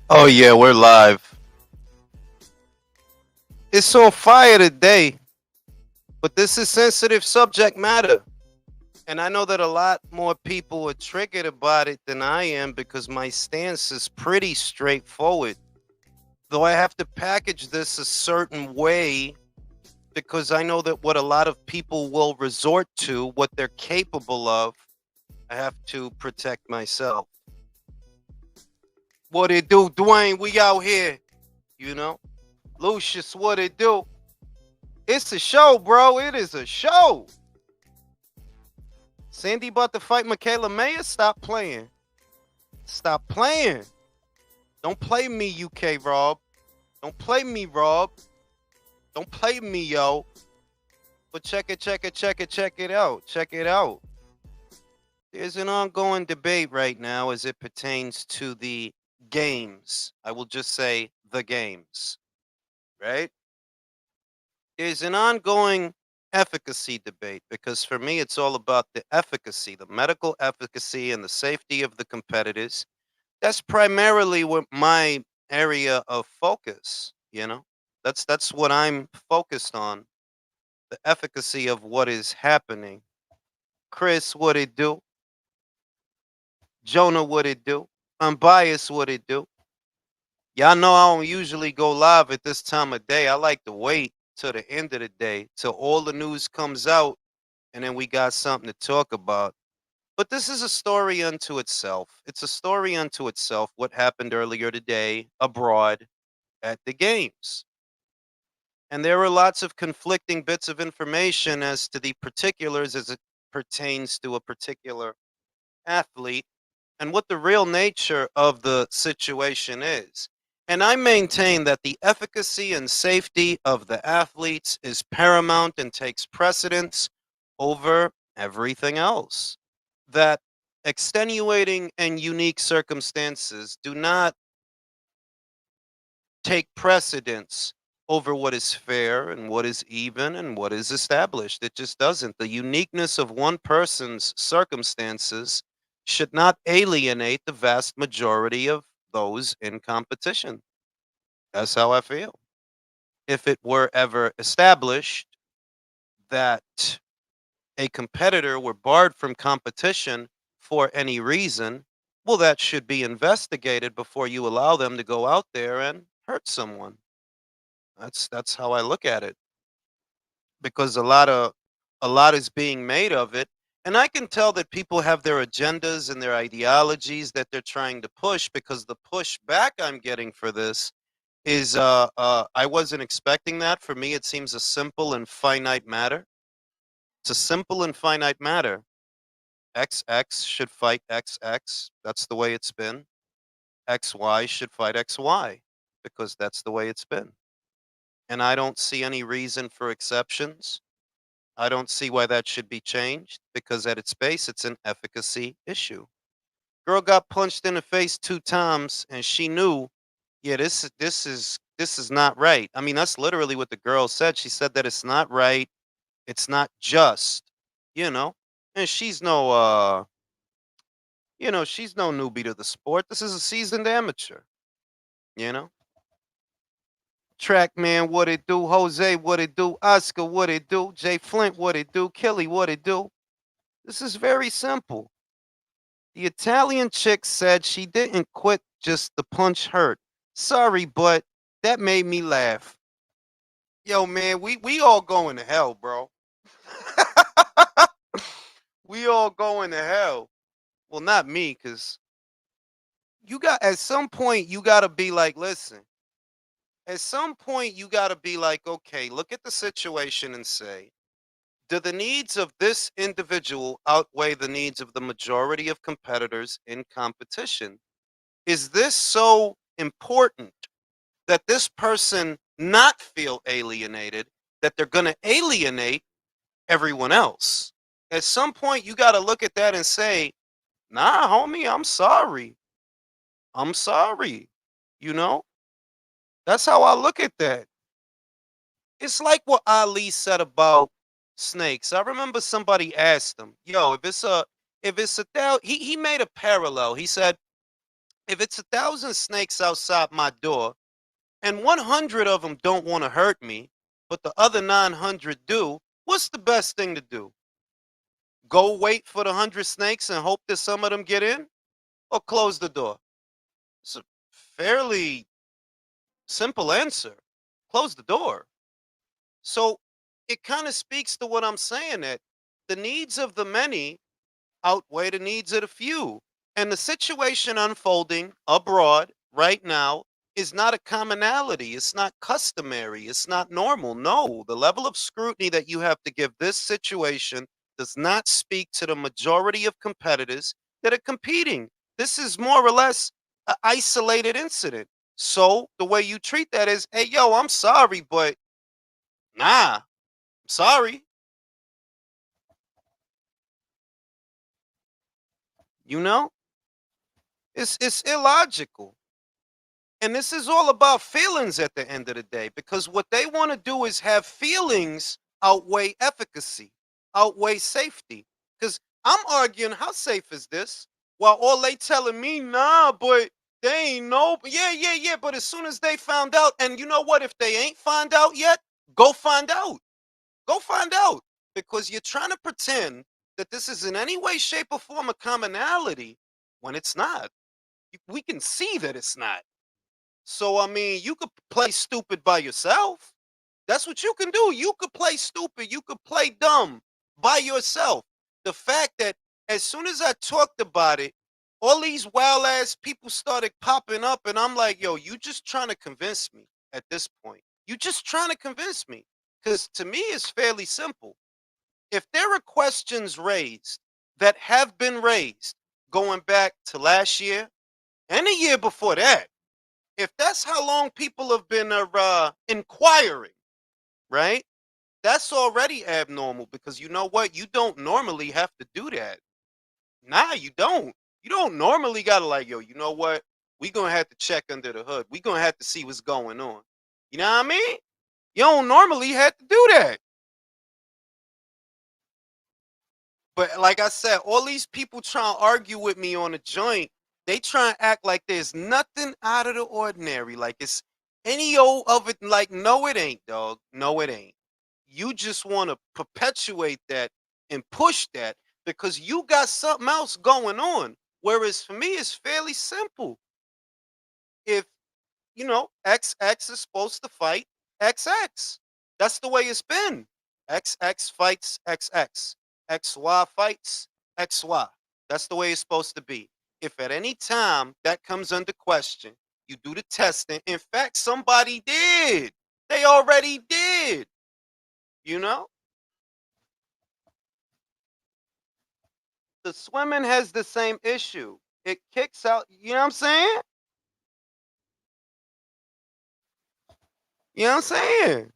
Oh yeah, we're live. It's on fire today, but this is sensitive subject matter. And I know that a lot more people are triggered about it than I am because my stance is pretty straightforward. Though I have to package this a certain way because I know that what a lot of people will resort to, what they're capable of, I have to protect myself. What it do, Dwayne? We out here, you know? Lucius, what it do? It's a show, bro. It is a show. Sandy about to fight Michaela Mayer? Stop playing. Stop playing. Don't play me, UK Rob. Don't play me, Rob. Don't play me, yo. But check it out. Check it out. There's an ongoing debate right now as it pertains to the games. I will just say the games, right? There's an ongoing efficacy debate because for me, it's all about the efficacy, the medical efficacy and the safety of the competitors. That's primarily what my area of focus, you know. That's what I'm focused on, the efficacy of what is happening. Chris, what it do? Jonah, what it do? Unbiased, what it do? Y'all know I don't usually go live at this time of day. I like to wait till the end of the day till all the news comes out and then we got something to talk about. But this is a story unto itself. It's a story unto itself what happened earlier today abroad at the games. And there were lots of conflicting bits of information as to the particulars as it pertains to a particular athlete and what the real nature of the situation is. And I maintain that the efficacy and safety of the athletes is paramount and takes precedence over everything else. That extenuating and unique circumstances do not take precedence over what is fair and what is even and what is established. It just doesn't. The uniqueness of one person's circumstances should not alienate the vast majority of those in competition. That's how I feel. If it were ever established that a competitor were barred from competition for any reason, well, that should be investigated before you allow them to go out there and hurt someone. That's how I look at it because a lot is being made of it, and I can tell that people have their agendas and their ideologies that they're trying to push because the pushback I'm getting for this is I wasn't expecting that. For me, it seems a simple and finite matter. It's a simple and finite matter. XX should fight XX. That's the way it's been. XY should fight XY because that's the way it's been. And I don't see any reason for exceptions. I don't see why that should be changed because at its base, it's an efficacy issue. Girl got punched in the face 2 times, and she knew, yeah, this is not right. I mean, that's literally what the girl said. She said that it's not right. It's not just, you know. And she's no newbie to the sport. This is a seasoned amateur, you know. Trackman, what it do? Jose, what it do? Oscar, what it do? Jay Flint, what it do? Kelly, what it do? This is very simple. The Italian chick said she didn't quit just the punch hurt. Sorry, but that made me laugh. Yo, man, we all going to hell, bro. We all going to hell. Well, not me, because you got at some point you gotta be like, listen, at some point you gotta be like, okay, look at the situation and say, do the needs of this individual outweigh the needs of the majority of competitors in competition? Is this so important that this person not feel alienated that they're going to alienate everyone else? At some point, you got to look at that and say, nah, homie, I'm sorry. I'm sorry. You know, that's how I look at that. It's like what Ali said about snakes. I remember somebody asked him, yo, if it's a he made a parallel. He said, If it's 1,000 snakes outside my door and 100 of them don't want to hurt me, but the other 900 do, what's the best thing to do? Go wait for the 100 snakes and hope that some of them get in, or close the door? It's a fairly simple answer. Close the door. So it kind of speaks to what I'm saying, that the needs of the many outweigh the needs of the few. And the situation unfolding abroad right now is not a commonality. It's not customary. It's not normal. No, the level of scrutiny that you have to give this situation does not speak to the majority of competitors that are competing. This is more or less an isolated incident. So the way you treat that is, hey, yo, I'm sorry, but nah, I'm sorry. You know, it's illogical. And this is all about feelings at the end of the day, because what they want to do is have feelings outweigh efficacy, outweigh safety. Because I'm arguing, how safe is this? While all they telling me, nah, but they ain't know. Yeah, yeah, yeah. But as soon as they found out, and you know what? If they ain't find out yet, go find out. Go find out. Because you're trying to pretend that this is in any way, shape, or form a commonality when it's not. We can see that it's not. So I mean, you could play stupid by yourself. That's what you can do. You could play stupid. You could play dumb by yourself. The fact that as soon as I talked about it, all these wild ass people started popping up, and I'm like, yo, you just trying to convince me at this point. You just trying to convince me. Because to me, it's fairly simple. If there are questions raised that have been raised going back to last year and the year before that, if that's how long people have been inquiring, right? That's already abnormal, because you know what? You don't normally have to do that. Nah, you don't. You don't normally gotta, like, yo, you know what? We gonna have to check under the hood. We gonna have to see what's going on. You know what I mean? You don't normally have to do that. But like I said, all these people trying to argue with me on a joint, they try and act like there's nothing out of the ordinary. Like it's any old of it. Like, no, it ain't, dog. No, it ain't. You just want to perpetuate that and push that because you got something else going on. Whereas for me, it's fairly simple. If XX is supposed to fight XX. That's the way it's been. XX fights XX. XY fights XY. That's the way it's supposed to be. If at any time that comes under question, you do the testing. In fact, somebody did. They already did. You know? The swimming has the same issue. It kicks out, you know what I'm saying? You know what I'm saying?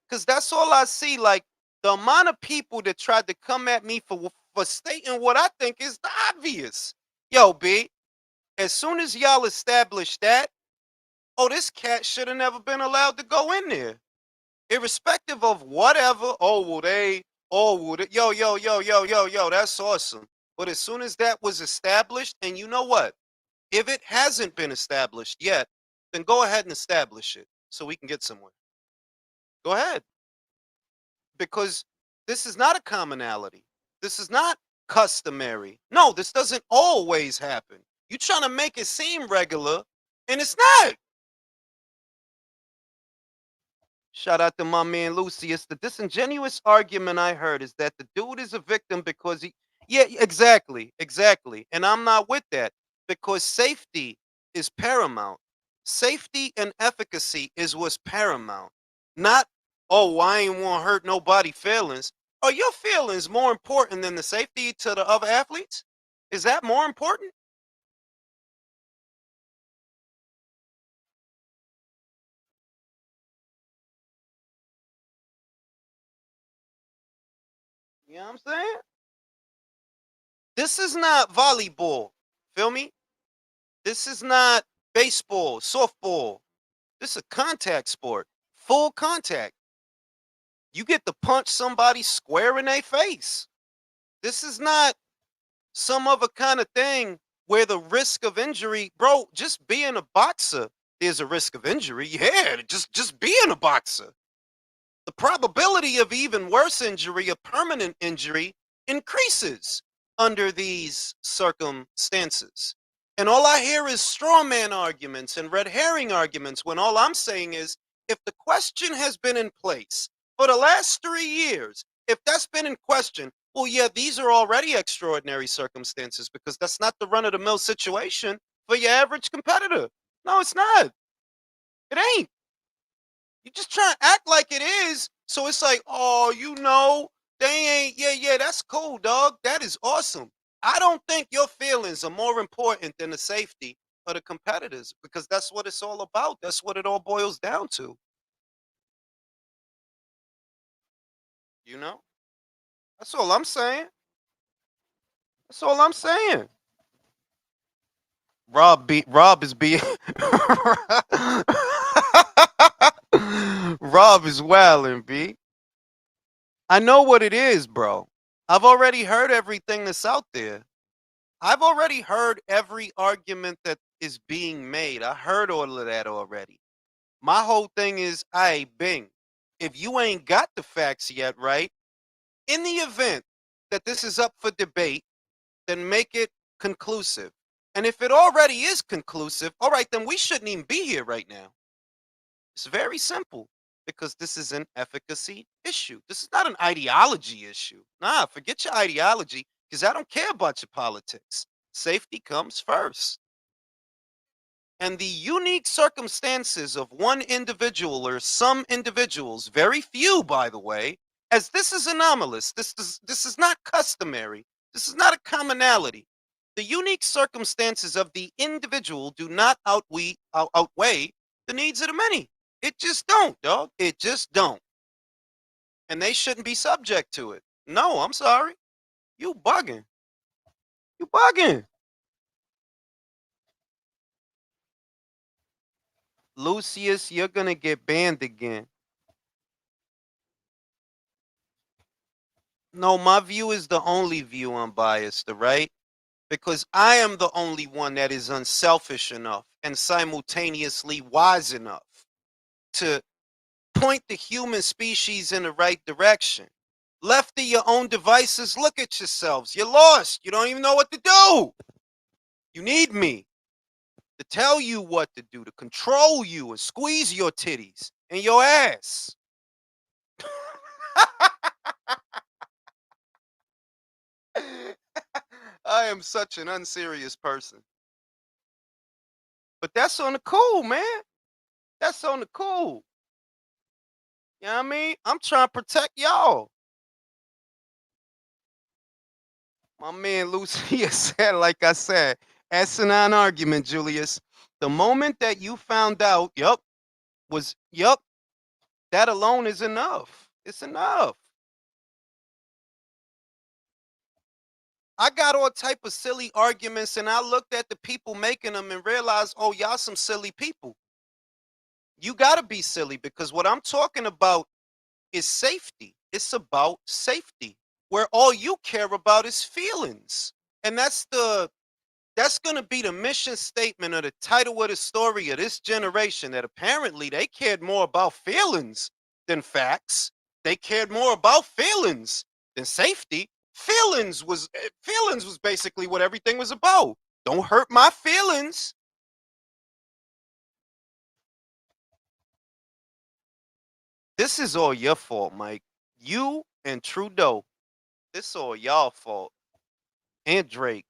Because that's all I see. Like the amount of people that tried to come at me for stating what I think is the obvious. Yo, B, as soon as y'all establish that, oh, this cat should have never been allowed to go in there, irrespective of whatever. Oh, well, they. Oh, well, yo, yo, yo, yo, yo, yo. That's awesome. But as soon as that was established, and you know what? If it hasn't been established yet, then go ahead and establish it so we can get somewhere. Go ahead. Because this is not a commonality. This is not customary. No, this doesn't always happen. You're trying to make it seem regular, and it's not. Shout out to my man Lucius. The disingenuous argument I heard is that the dude is a victim because he. Yeah, exactly, exactly. And I'm not with that because safety is paramount. Safety and efficacy is what's paramount. Not, oh, I ain't want to hurt nobody feelings. Are your feelings more important than the safety to the other athletes? Is that more important? You know what I'm saying? This is not volleyball. Feel me? This is not baseball, softball. This is a contact sport. Full contact. You get to punch somebody square in their face. This is not some other kind of thing where the risk of injury, bro, just being a boxer, there's a risk of injury. Yeah, just being a boxer. The probability of even worse injury, a permanent injury, increases under these circumstances. And all I hear is straw man arguments and red herring arguments when all I'm saying is if the question has been in place for the last 3 years, if that's been in question, well, yeah, these are already extraordinary circumstances because that's not the run of the mill situation for your average competitor. No, it's not. It ain't. You just trying to act like it is. So it's like, oh, they ain't, yeah, yeah, that's cool, dog. That is awesome. I don't think your feelings are more important than the safety of the competitors because that's what it's all about. That's what it all boils down to. You know? That's all I'm saying. That's all I'm saying. Rob is being Rob is wilding, B. I know what it is, bro. I've already heard everything that's out there. I've already heard every argument that is being made. I heard all of that already. My whole thing is, I Bing, if you ain't got the facts yet, right? In the event that this is up for debate, then make it conclusive. And if it already is conclusive, all right, then we shouldn't even be here right now. It's very simple because this is an efficacy issue. This is not an ideology issue. Nah, forget your ideology because I don't care about your politics. Safety comes first. And the unique circumstances of one individual or some individuals, very few, by the way, as this is anomalous, this is not customary, this is not a commonality. The unique circumstances of the individual do not outweigh the needs of the many. It just don't, dog. It just don't. And they shouldn't be subject to it. No, I'm sorry. You bugging. You bugging. Lucius, you're gonna get banned again. No, my view is the only view unbiased, all right? Because I am the only one that is unselfish enough and simultaneously wise enough to point the human species in the right direction. Left to your own devices, look at yourselves. You're lost. You don't even know what to do. You need me to tell you what to do, to control you and squeeze your titties and your ass. I am such an unserious person. But that's on the cool, man. That's on the cool. You know what I mean? I'm trying to protect y'all. My man Lucia said, like I said, asinine argument, Julius. The moment that you found out, yup, that alone is enough. It's enough. I got all type of silly arguments and I looked at the people making them and realized, oh, y'all some silly people. You gotta be silly because what I'm talking about is safety. It's about safety, where all you care about is feelings. And that's going to be the mission statement or the title of the story of this generation, that apparently they cared more about feelings than facts. They cared more about feelings than safety. Feelings was basically what everything was about. Don't hurt my feelings. This is all your fault, Mike. You and Trudeau. This all y'all fault. And Drake.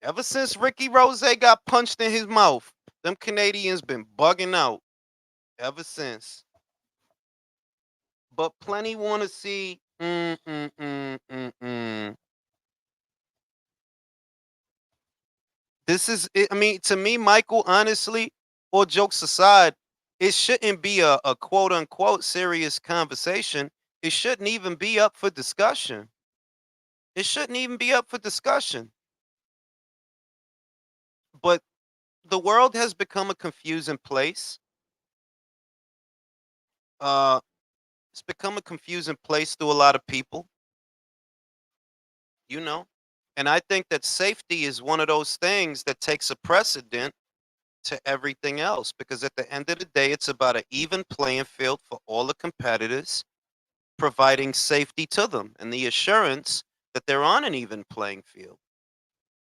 Ever since Ricky Rose got punched in his mouth, them Canadians been bugging out ever since. But plenty want to see. This is, I mean, to me, Michael, honestly, all jokes aside, it shouldn't be a quote unquote serious conversation. It shouldn't even be up for discussion. It shouldn't even be up for discussion. But the world has become a confusing place. Uh, it's become a confusing place to a lot of people, you know. And I think that safety is one of those things that takes a precedent to everything else because at the end of the day, it's about an even playing field for all the competitors, providing safety to them and the assurance that they're on an even playing field.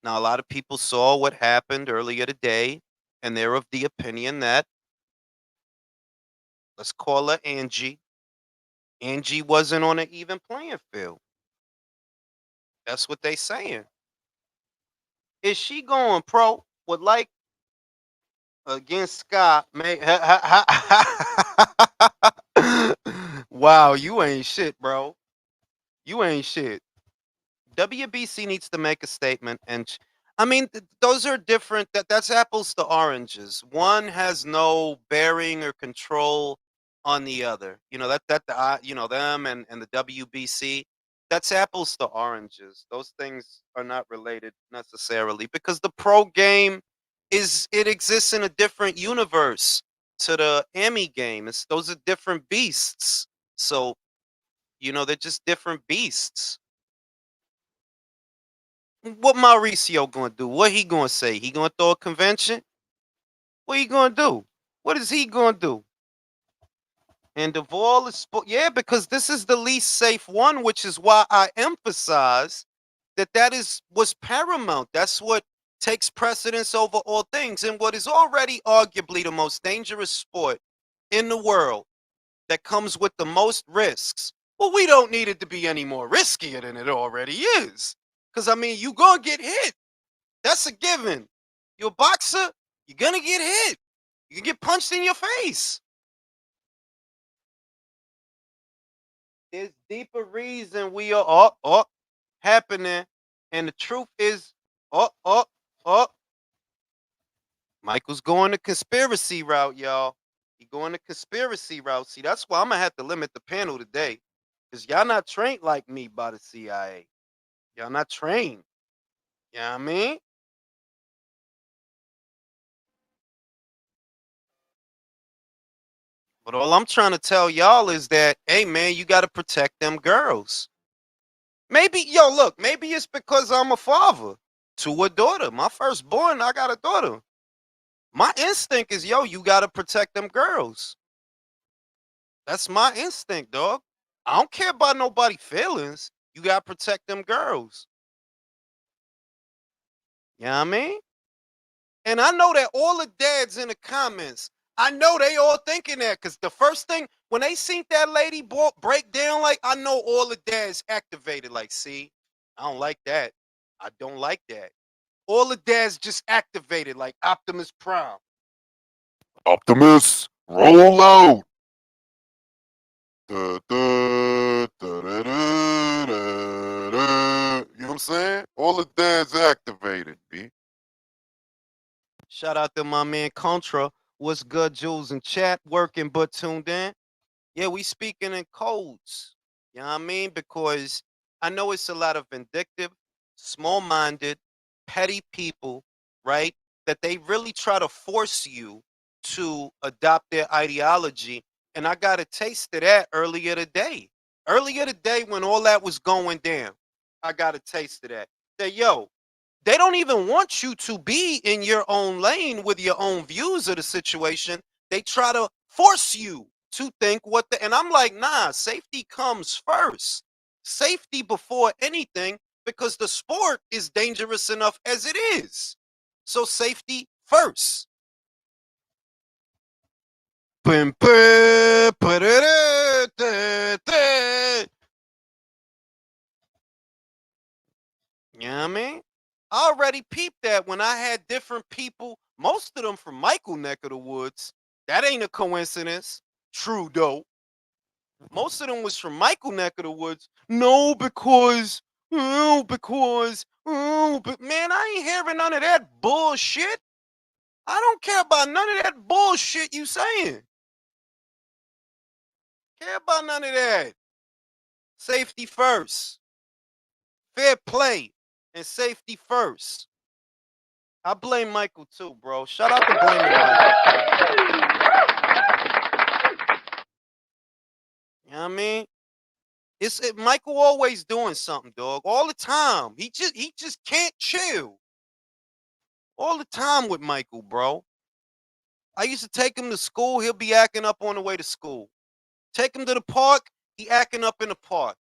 Now, a lot of people saw what happened earlier today, and they're of the opinion that, let's call her Angie. Angie wasn't on an even playing field. That's what they saying. Is she going pro with like against Scott? Wow, you ain't shit, bro. You ain't shit. WBC needs to make a statement, and I mean, those are different. That's apples to oranges. One has no bearing or control on the other. You know them and the WBC. That's apples to oranges. Those things are not related necessarily because the pro game it exists in a different universe to the Emmy game. Those are different beasts. So they're just different beasts. What Mauricio gonna do? What he gonna say? He gonna throw a convention? What he gonna do? What is he gonna do? And of all the sport, yeah, because this is the least safe one, which is why I emphasize that was paramount. That's what takes precedence over all things. And what is already arguably the most dangerous sport in the world that comes with the most risks. Well, we don't need it to be any more riskier than it already is. Because I mean, you gonna get hit. That's a given. You're a boxer, you're gonna get hit. You can get punched in your face. There's deeper reason we are happening. And the truth is, up, up, up. Michael's going the conspiracy route, y'all. He going the conspiracy route. See, that's why I'm gonna have to limit the panel today. Because y'all not trained like me by the CIA. Y'all not trained. You know what I mean? But all I'm trying to tell y'all is that, hey man, you gotta protect them girls. Maybe, yo, look, maybe it's because I'm a father to a daughter. My firstborn, I got a daughter. My instinct is, yo, you gotta protect them girls. That's my instinct, dog. I don't care about nobody feelings. You gotta protect them girls. You know what I mean? And I know that all the dads in the comments, I know they all thinking that because the first thing when they seen that lady break down, like I know all the dads activated. Like, see, I don't like that. I don't like that. All the dads just activated like Optimus Prime. Optimus, roll out. Da, da, da, da, da, da, da. You know what I'm saying? All the dads activated, B. Shout out to my man Contra. What's good, Jules in chat? Working but tuned in. Yeah, we speaking in codes. You know what I mean? Because I know it's a lot of vindictive, small-minded, petty people, right? That they really try to force you to adopt their ideology. And I got a taste of that earlier today. Earlier today, when all that was going down, I got a taste of that. That yo, they don't even want you to be in your own lane with your own views of the situation. They try to force you to think and I'm like, nah, safety comes first. Safety before anything, because the sport is dangerous enough as it is. So safety first. You know what I mean? I already peeped that when I had different people, most of them from Michael neck of the woods. That ain't a coincidence. True though. Most of them was from Michael neck of the woods. No, but man, I ain't hearing none of that bullshit. I don't care about none of that bullshit you saying. Care about none of that. Safety first. Fair play and safety first. I blame Michael too, bro. Shout out to blaming Michael. You know what I mean? Michael always doing something, dog. All the time. He just can't chill. All the time with Michael, bro. I used to take him to school. He'll be acting up on the way to school. Take him to the park. He acting up in the park.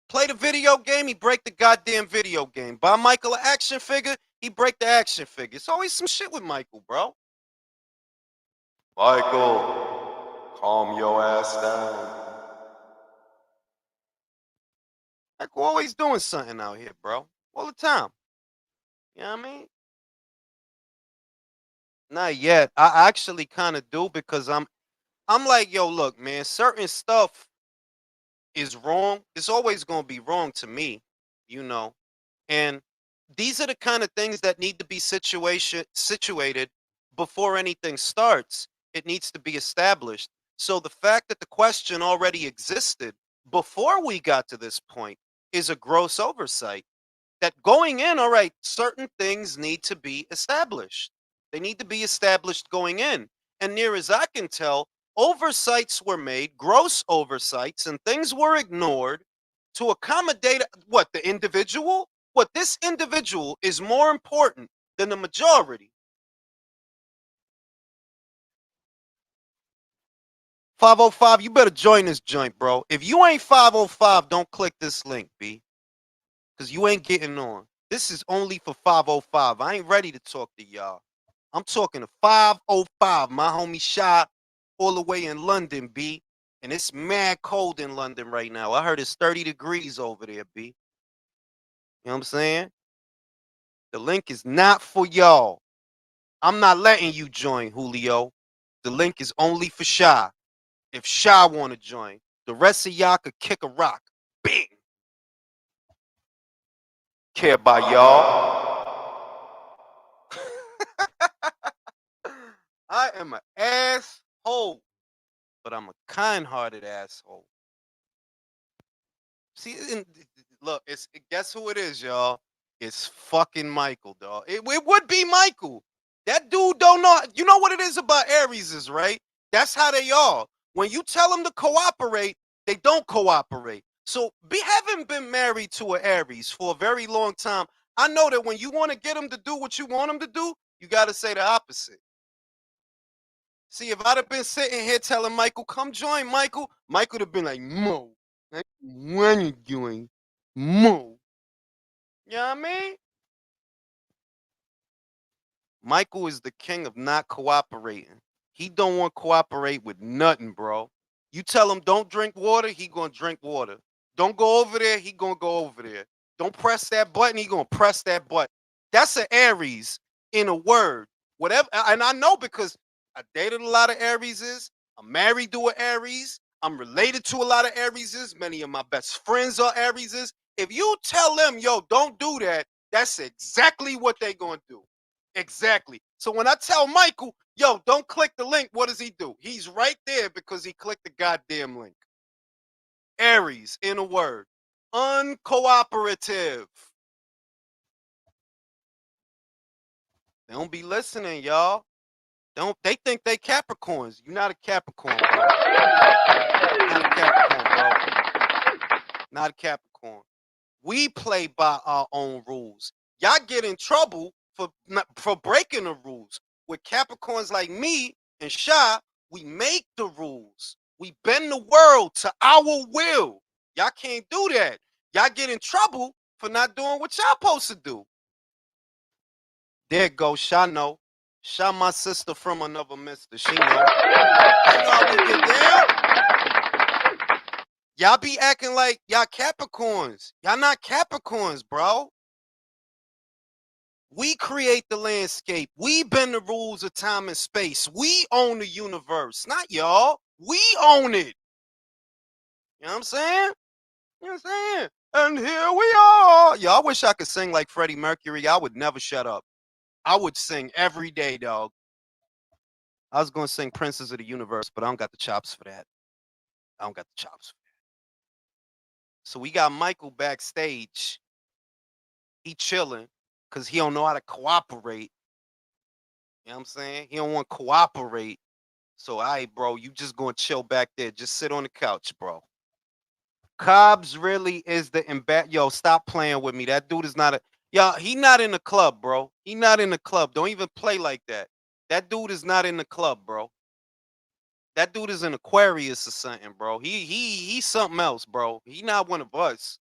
Play the video game. He break the goddamn video game. Buy Michael an action figure. He break the action figure. It's always some shit with Michael, bro. Michael, calm your ass down. Michael always doing something out here, bro. All the time. You know what I mean? Not yet. I actually kind of do because I'm like, yo, look, man, certain stuff is wrong. It's always going to be wrong to me, you know. And these are the kind of things that need to be situated before anything starts. It needs to be established. So the fact that the question already existed before we got to this point is a gross oversight. That going in, all right, certain things need to be established. They need to be established going in. And near as I can tell, oversights were made, gross oversights, and things were ignored to accommodate what the individual? What this individual is more important than the majority. 505, you better join this joint, bro. If you ain't 505, don't click this link, B, because you ain't getting on. This is only for 505. I ain't ready to talk to y'all. I'm talking to 505, my homie Shot, all the way in London, B. And it's mad cold in London right now. I heard it's 30 degrees over there, B. You know what I'm saying? The link is not for y'all. I'm not letting you join, Julio. The link is only for Shy. If Shy want to join, the rest of y'all could kick a rock. Bing. Care about y'all. I am an asshole, but I'm a kind-hearted asshole. See, look, guess who it is, y'all? It's fucking Michael, dog. It would be Michael. That dude don't know. You know what it is about Aries is, right? That's how they are. When you tell them to cooperate, they don't cooperate. So, having been married to an Aries for a very long time, I know that when you want to get them to do what you want them to do, you got to say the opposite. See, if I'd have been sitting here telling Michael, come join Michael, Michael would have been like, Mo, what are you doing? Mo. You know what I mean? Michael is the king of not cooperating. He don't want to cooperate with nothing, bro. You tell him don't drink water, he gonna drink water. Don't go over there, he gonna go over there. Don't press that button, he gonna press that button. That's an Aries in a word. Whatever, and I know because I dated a lot of Arieses. I'm married to an Aries. I'm related to a lot of Arieses. Many of my best friends are Arieses. If you tell them, yo, don't do that, that's exactly what they gonna do. Exactly. So when I tell Michael, yo, don't click the link, what does he do? He's right there because he clicked the goddamn link. Aries, in a word. Uncooperative. They don't be listening, y'all. They think they Capricorns. You're not a Capricorn, bro. Not a Capricorn, bro. Not a Capricorn. We play by our own rules. Y'all get in trouble for breaking the rules. With Capricorns like me and Sha, we make the rules. We bend the world to our will. Y'all can't do that. Y'all get in trouble for not doing what y'all supposed to do. There it goes. Sha know. Sha my sister from another mister. She know. You know how we get down. Y'all be acting like y'all Capricorns. Y'all not Capricorns, bro. We create the landscape. We bend the rules of time and space. We own the universe, not y'all. We own it. You know what I'm saying? You know what I'm saying? And here we are. Y'all wish I could sing like Freddie Mercury. I would never shut up. I would sing every day, dog. I was going to sing Princes of the Universe, but I don't got the chops for that. I don't got the chops for that. So we got Michael backstage. He chilling because he don't know how to cooperate. You know what I'm saying? He don't want to cooperate. So, all right, bro, you just gonna chill back there. Just sit on the couch, bro. Cobbs really is the yo, stop playing with me. That dude is not a yo, he not in the club, bro. He not in the club. Don't even play like that. That dude is not in the club, bro. That dude is an Aquarius or something, bro. He's something else, bro. He not one of us.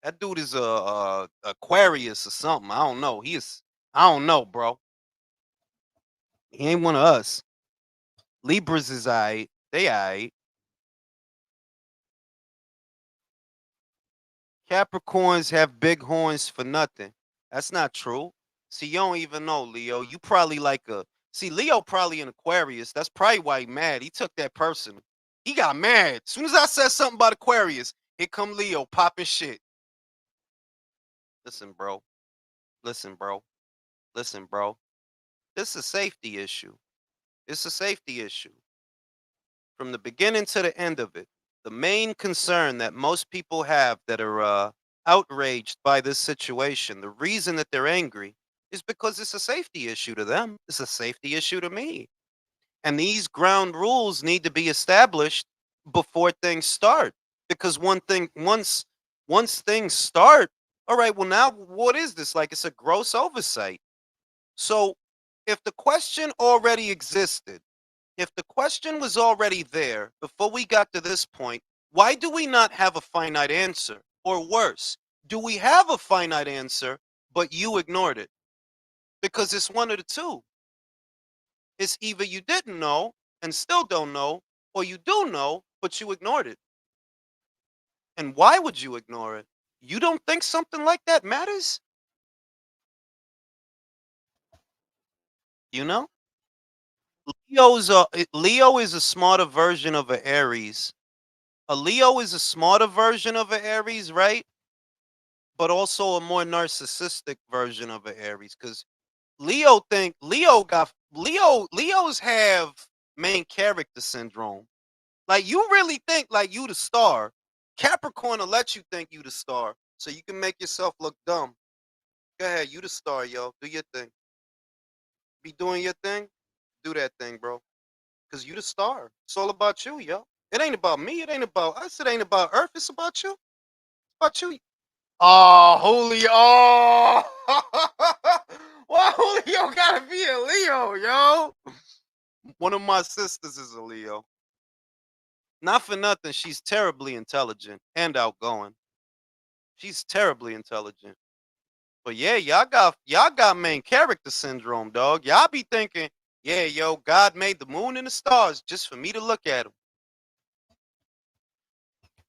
That dude is a Aquarius or something. I don't know. He is I don't know, bro. He ain't one of us. Libras is I. They I. Capricorns have big horns for nothing. That's not true. See, you don't even know, Leo. You probably like a see, Leo probably an Aquarius. That's probably why he mad. He took that personal. He got mad. As soon as I said something about Aquarius, here come Leo popping shit. Listen, bro. Listen, bro. Listen, bro. This is a safety issue. It's a safety issue. From the beginning to the end of it, the main concern that most people have that are outraged by this situation, the reason that they're angry is because it's a safety issue to them. It's a safety issue to me. And these ground rules need to be established before things start. Because one thing, once things start, all right, well, now what is this? Like, it's a gross oversight. So if the question already existed, if the question was already there before we got to this point, why do we not have a finite answer? Or worse, do we have a finite answer, but you ignored it? Because it's one of the two. It's either you didn't know and still don't know, or you do know, but you ignored it. And why would you ignore it? You don't think something like that matters? You know? Leo is a smarter version of an Aries. A Leo is a smarter version of an Aries, right? But also a more narcissistic version of an Aries. Because Leos have main character syndrome. Like you really think like you the star. Capricorn will let you think you the star. So you can make yourself look dumb. Go ahead, you the star, yo. Do your thing. Be doing your thing. Do that thing, bro. Cause you the star. It's all about you, yo. It ain't about me. It ain't about us. It ain't about Earth. It's about you. It's about you. Oh, Julio. Oh. Why Julio gotta be a Leo, yo? One of my sisters is a Leo. Not for nothing, she's terribly intelligent and outgoing. She's terribly intelligent. But yeah, y'all got main character syndrome, dog. Y'all be thinking, yeah, yo, God made the moon and the stars just for me to look at them.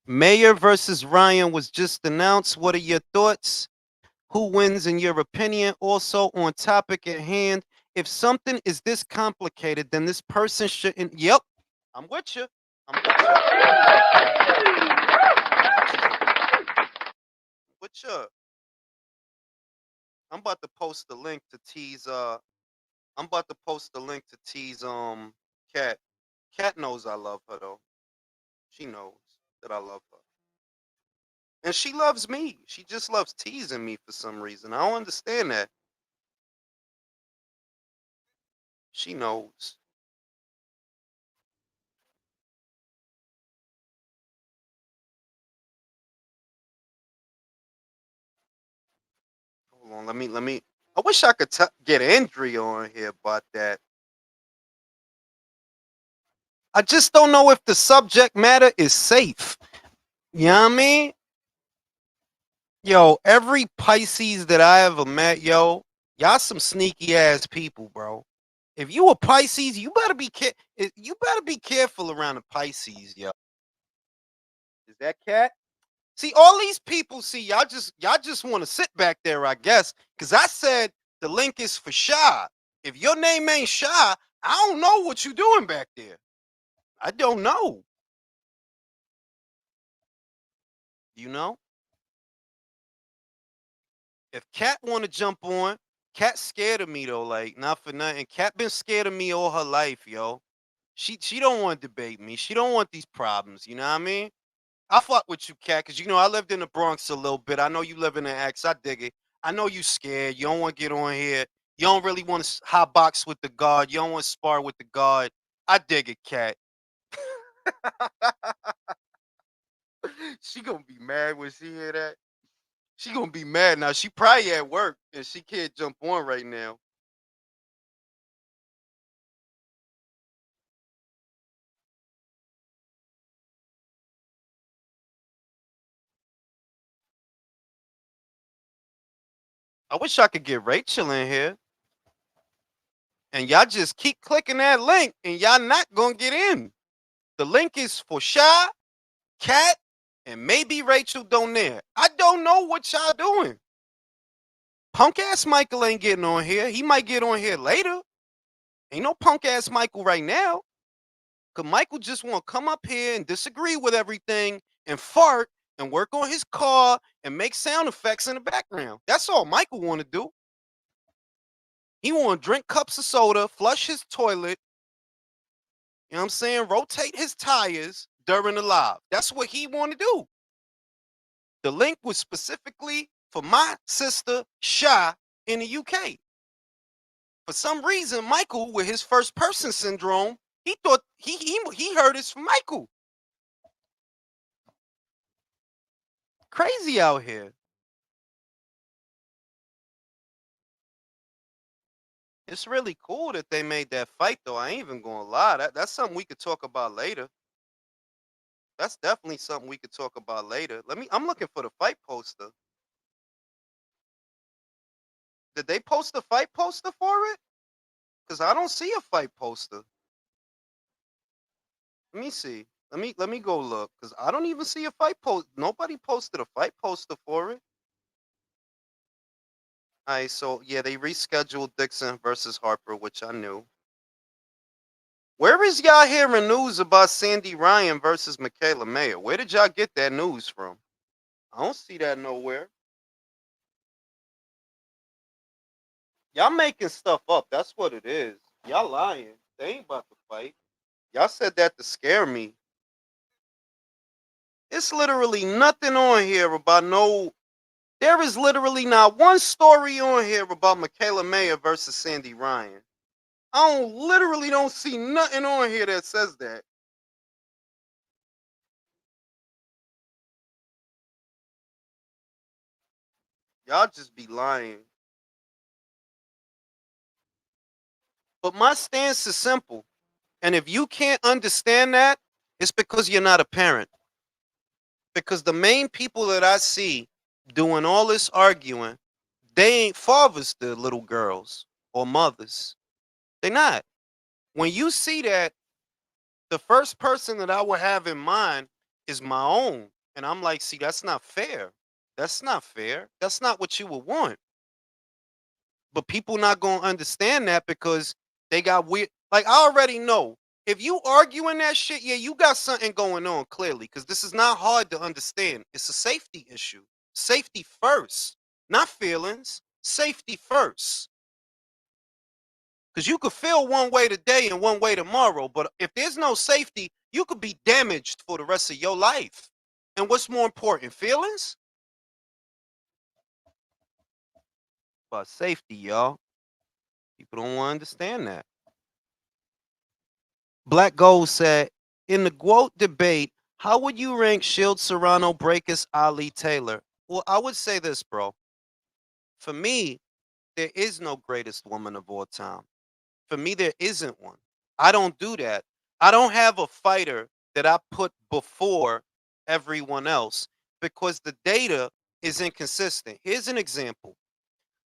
Mayor versus Ryan was just announced. What are your thoughts? Who wins in your opinion? Also on topic at hand, if something is this complicated, then this person shouldn't. Yep, I'm with you. I'm with you. I'm about to post the link to tease. I'm about to post the link to tease. Cat. Cat knows I love her though. She knows that I love her, and she loves me. She just loves teasing me for some reason. I don't understand that. She knows. Hold on. Let me. I wish I could get Andrea on here about that. I just don't know if the subject matter is safe. You know what I mean? Yo, every Pisces that I ever met, yo, y'all some sneaky ass people, bro. If you a Pisces, you better be careful around the Pisces, yo. Is that cat? See, all these people, see, y'all just want to sit back there, I guess, because I said the link is for Shy. If your name ain't Shy, I don't know what you doing back there. I don't know. You know? If Cat want to jump on, Cat scared of me though, like not for nothing. Cat been scared of me all her life, yo. She don't want to debate me. She don't want these problems. You know what I mean? I fuck with you, Cat, because you know I lived in the Bronx a little bit. I know you live in the X. I dig it. I know you scared. You don't want to get on here. You don't really want to hot box with the guard. You don't want to spar with the guard. I dig it, Cat. She gonna be mad when she hear that. She gonna be mad now. She probably at work and she can't jump on right now. I wish I could get Rachel in here. And y'all just keep clicking that link and y'all not gonna get in. The link is for Shy, Cat, and maybe Rachel Donaire. I don't know what y'all doing. Punk ass Michael ain't getting on here. He might get on here later. Ain't no punk ass Michael right now. Cause Michael just want to come up here and disagree with everything and fart and work on his car and make sound effects in the background. That's all Michael want to do. He want to drink cups of soda, flush his toilet, you know what I'm saying? Rotate his tires during the live. That's what he want to do. The link was specifically for my sister Sha in the UK. For some reason, Michael, with his first person syndrome, he thought he heard it's from Michael. Crazy out here. It's really cool that they made that fight, though. I ain't even gonna lie. That's something we could talk about later. That's definitely something we could talk about later. I'm looking for the fight poster. Did they post a fight poster for it? Because I don't see a fight poster. Let me see. Let me go look. Because I don't even see a fight post. Nobody posted a fight poster for it. Alright, so yeah, they rescheduled Dixon versus Harper, which I knew. Where is y'all hearing news about Sandy Ryan versus Michaela Mayer? Where did y'all get that news from? I don't see that nowhere. Y'all making stuff up. That's what it is. Y'all lying. They ain't about to fight. Y'all said that to scare me. It's literally nothing on here about no. There is literally not one story on here about Michaela Mayer versus Sandy Ryan. I literally don't see nothing on here that says that. Y'all just be lying. But my stance is simple. And if you can't understand that, it's because you're not a parent. Because the main people that I see doing all this arguing, they ain't fathers to little girls or mothers. They're not. When you see that, the first person that I would have in mind is my own. And I'm like, see, that's not fair. That's not fair. That's not what you would want. But people not gonna understand that because they got weird. Like I already know. If you arguing that shit, yeah, you got something going on clearly. Because this is not hard to understand. It's a safety issue. Safety first, not feelings. Safety first. Because you could feel one way today and one way tomorrow, but if there's no safety, you could be damaged for the rest of your life. And what's more important, feelings? About safety, y'all. People don't want to understand that. Black Gold said, in the GWOAT debate, how would you rank Shield Serrano, Breakus, Ali, Taylor? Well, I would say this, bro. For me, there is no greatest woman of all time. For me, there isn't one. I don't do that. I don't have a fighter that I put before everyone else because the data is inconsistent. Here's an example.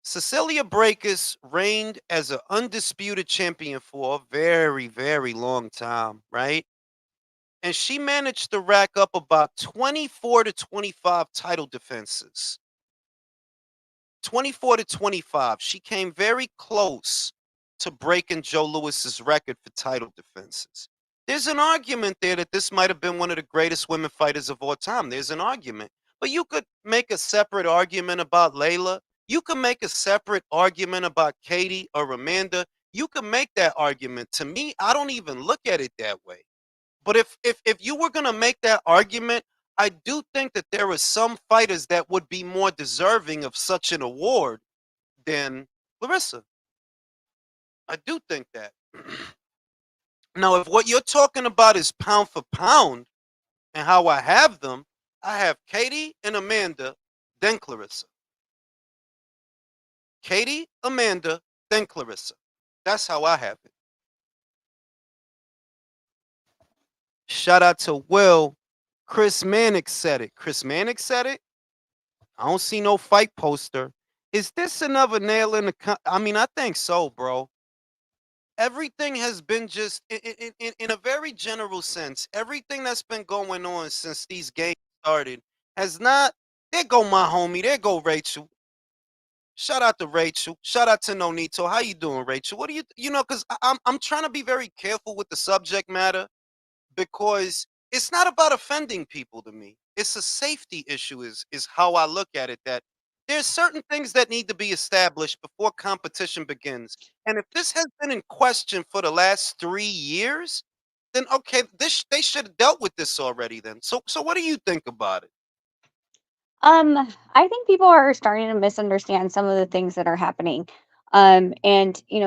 Cecilia Breakus reigned as an undisputed champion for a very, very long time, right? And she managed to rack up about 24 to 25 title defenses. 24 to 25. She came very close to breaking Joe Lewis's record for title defenses. There's an argument there that this might have been one of the greatest women fighters of all time. There's an argument. But you could make a separate argument about Layla. You could make a separate argument about Katie or Amanda. You could make that argument. To me, I don't even look at it that way. But if you were going to make that argument, I do think that there are some fighters that would be more deserving of such an award than Larissa. I do think that. Now, if what you're talking about is pound for pound and how I have them, I have Katie and Amanda, then Clarissa. Katie, Amanda, then Clarissa. That's how I have it. Shout out to Will. Chris Mannix said it. Chris Mannix said it. I don't see no fight poster. Is this another nail in the? I mean, I think so, bro. Everything has been just in a very general sense. Everything that's been going on since these games started has not. There go my homie. There go Rachel. Shout out to Rachel. Shout out to Nonito. How you doing, Rachel? What do you know? Because I'm trying to be very careful with the subject matter because it's not about offending people to me. It's a safety issue is how I look at it, that there's certain things that need to be established before competition begins. And if this has been in question for the last 3 years, then okay, this they should have dealt with this already then. So what do you think about it? I think people are starting to misunderstand some of the things that are happening. And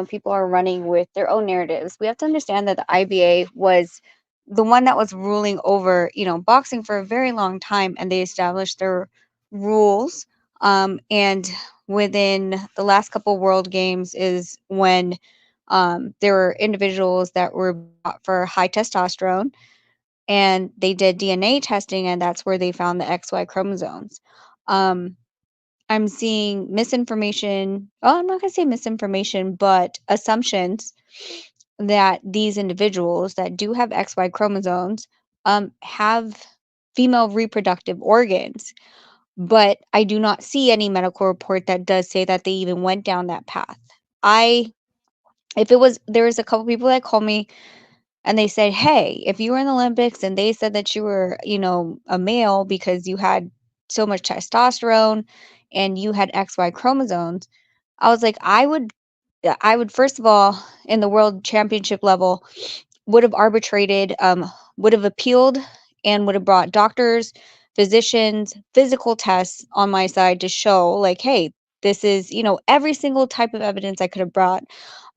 people are running with their own narratives. We have to understand that the IBA was the one that was ruling over, boxing for a very long time, and they established their rules. And within the last couple World Games is when there were individuals that were brought for high testosterone, and they did DNA testing, and that's where they found the XY chromosomes. Um, I'm seeing misinformation. Oh, I'm not going to say misinformation, but assumptions that these individuals that do have XY chromosomes have female reproductive organs. But I do not see any medical report that does say that they even went down that path. I, if it was, there was a couple people that called me and they said, "Hey, if you were in the Olympics and they said that you were, a male because you had so much testosterone and you had XY chromosomes," I was like, I would first of all, in the world championship level, would have arbitrated, would have appealed, and would have brought doctors, physicians, physical tests on my side to show, like, hey, this is, every single type of evidence I could have brought.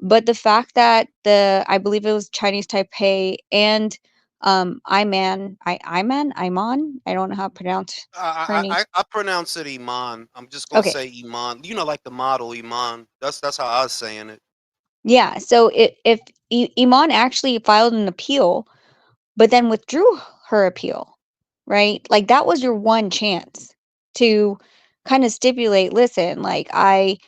But the fact that I believe it was Chinese Taipei and Iman, I don't know how to pronounce her name. I pronounce it Iman. I'm just gonna Okay, say Iman. You know, like the model Iman. That's how I was saying it. yeah. So if Iman actually filed an appeal but then withdrew her appeal, right? Like that was your one chance to kind of stipulate, listen, like I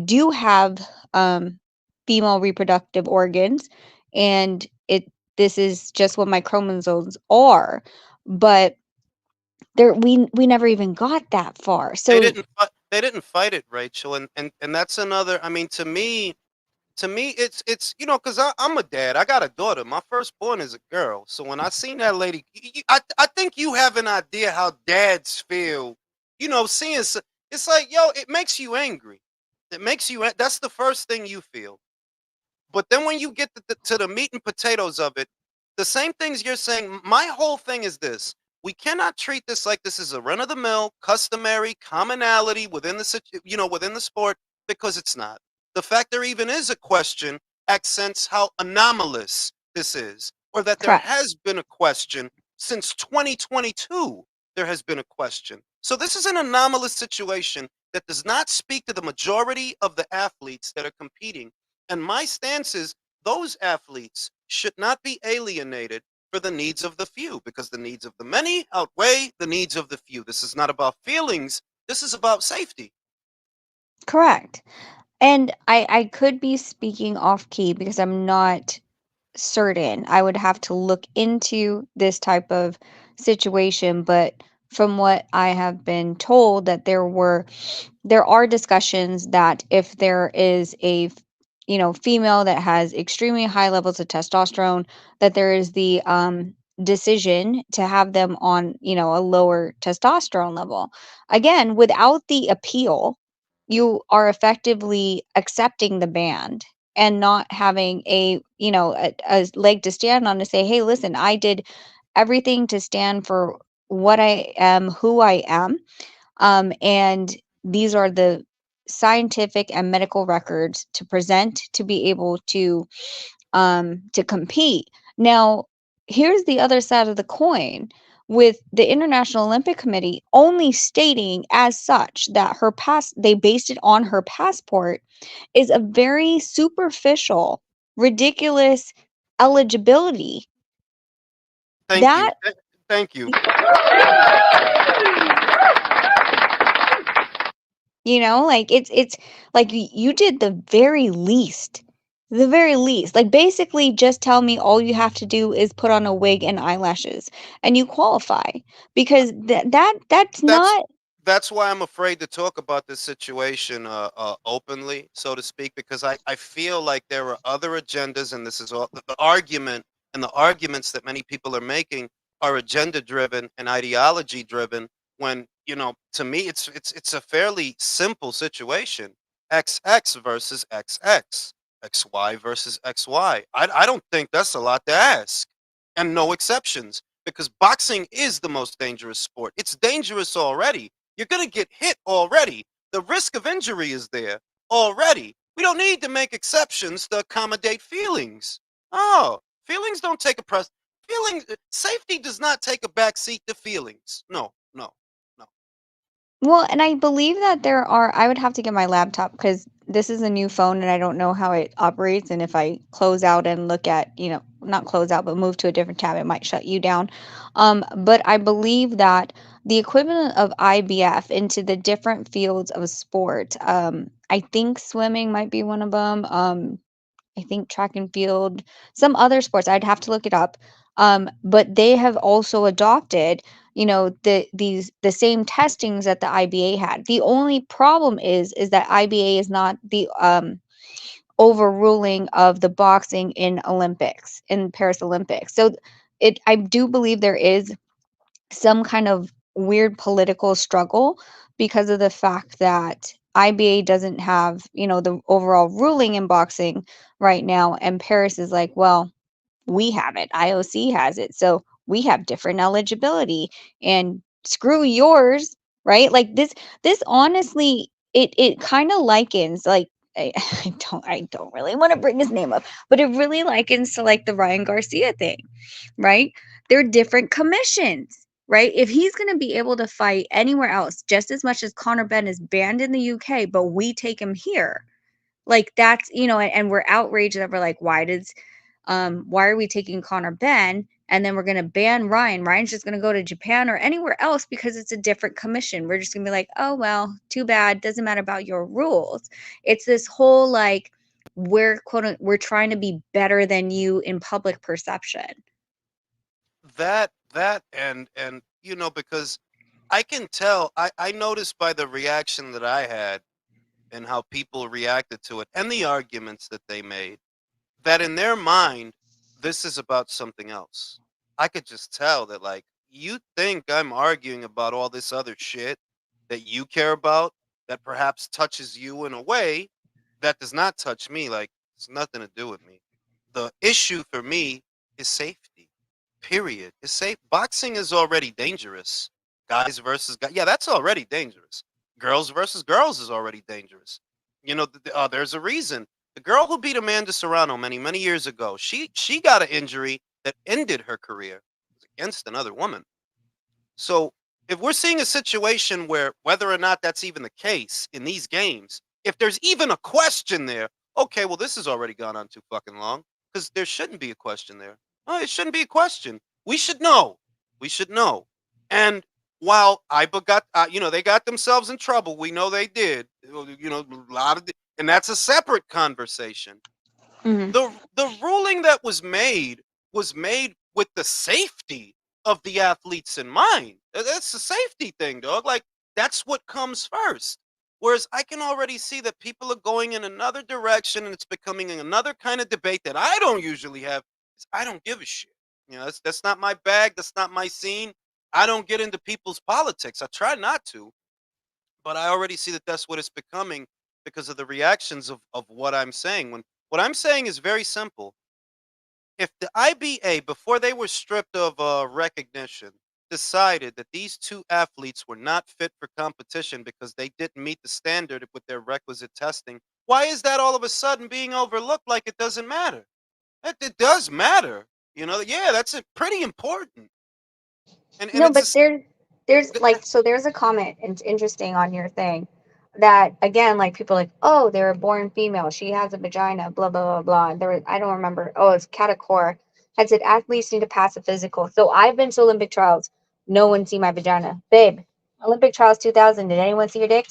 do have um female reproductive organs, and this is just what my chromosomes are. But we never even got that far. So They didn't fight it, Rachel, and that's another. I mean, to me, it's because I'm a dad. I got a daughter. My firstborn is a girl. So when I seen that lady, I think you have an idea how dads feel. Seeing it's like yo, it makes you angry. It makes you. That's the first thing you feel. But then when you get to the meat and potatoes of it, the same things you're saying, my whole thing is this. We cannot treat this like this is a run of the mill, customary commonality within within the sport, because it's not. The fact there even is a question accents how anomalous this is, or that there correct. has been a question since 2022. There has been a question. So this is an anomalous situation that does not speak to the majority of the athletes that are competing, and my stance is those athletes should not be alienated for the needs of the few, because the needs of the many outweigh the needs of the few. This is not about feelings. This is about safety. Correct. And I could be speaking off key because I'm not certain. I would have to look into this type of situation, but from what I have been told, that there are discussions that if there is female that has extremely high levels of testosterone, that there is the decision to have them on, a lower testosterone level. Again, without the appeal, you are effectively accepting the ban and not having a leg to stand on to say, hey, listen, I did everything to stand for what I am, who I am, and these are the scientific and medical records to present to be able to compete. Now, here's the other side of the coin. with the International Olympic Committee only stating as such that her pass they based it on her passport is a very superficial, ridiculous eligibility. Thank you. That Thank you. like it's like you did the very least. The very least. Like basically just tell me all you have to do is put on a wig and eyelashes and you qualify because that's That's not. that's why I'm afraid to talk about this situation openly, so to speak, because I feel like there are other agendas, and this is all the argument and the arguments that many people are making are agenda driven and ideology driven. When to me, it's a fairly simple situation: XX versus XX, XY versus XY. I don't think that's a lot to ask, and no exceptions, because boxing is the most dangerous sport. It's dangerous already. You're going to get hit already. The risk of injury is there already. We don't need to make exceptions to accommodate feelings. Oh, feelings don't take a precedence. Safety does not take a back seat to feelings. No, no, no. Well, and I believe that there are I would have to get my laptop because this is a new phone and I don't know how it operates, and if I close out and look at, not close out, but move to a different tab, it might shut you down. But I believe that the equivalent of IBF into the different fields of sport, I think swimming might be one of them. I think track and field, some other sports, I'd have to look it up. But they have also adopted, the same testings that the IBA had. The only problem is that IBA is not the overruling of the boxing in Paris Olympics. So I do believe there is some kind of weird political struggle because of the fact that IBA doesn't have, the overall ruling in boxing right now. And Paris is like, well, we have it. IOC has it. So we have different eligibility and screw yours, right? Like this honestly, it kind of likens like I don't really want to bring his name up, but it really likens to like the Ryan Garcia thing, right? They're different commissions, right? If he's going to be able to fight anywhere else just as much as Conor Ben is banned in the UK, but we take him here, like that's, and we're outraged that we're like, why are we taking Conor Ben and then we're going to ban Ryan? Ryan's just going to go to Japan or anywhere else because it's a different commission. We're just going to be like, oh, well, too bad. Doesn't matter about your rules. It's this whole like, we're trying to be better than you in public perception. That and because I can tell. I noticed by the reaction that I had and how people reacted to it and the arguments that they made, that in their mind, this is about something else. I could just tell that, like, you think I'm arguing about all this other shit that you care about that perhaps touches you in a way that does not touch me. Like, it's nothing to do with me. The issue for me is safety. Period. It's safe. Boxing is already dangerous. Guys versus guys. Yeah, that's already dangerous. Girls versus girls is already dangerous. There's a reason. The girl who beat Amanda Serrano many years ago, she got an injury that ended her career. It was against another woman. So if we're seeing a situation where whether or not that's even the case in these games, if there's even a question there, okay, well, this has already gone on too fucking long because there shouldn't be a question there. Oh, it shouldn't be a question. We should know. We should know. And while IBA got, they got themselves in trouble. We know they did. A lot of, and that's a separate conversation. Hmm. The ruling that was made with the safety of the athletes in mind. That's the safety thing, dog. Like, that's what comes first. Whereas I can already see that people are going in another direction and it's becoming another kind of debate that I don't usually have. I don't give a shit. That's not my bag. That's not my scene. I don't get into people's politics. I try not to, but I already see that that's what it's becoming because of the reactions of what I'm saying. When what I'm saying is very simple. If the IBA, before they were stripped of recognition, decided that these two athletes were not fit for competition because they didn't meet the standard with their requisite testing, why is that all of a sudden being overlooked like it doesn't matter? It does matter. Yeah, that's pretty important. And No, it's but a there's like, so there's a comment, and it's interesting on your thing, that again, like people are like, oh, they were born female, she has a vagina, blah blah blah blah. And there was, I don't remember. Oh, it's Catacor had said athletes need to pass a physical. So I've been to Olympic trials. No one see my vagina, babe. Olympic trials 2000. Did anyone see your dick?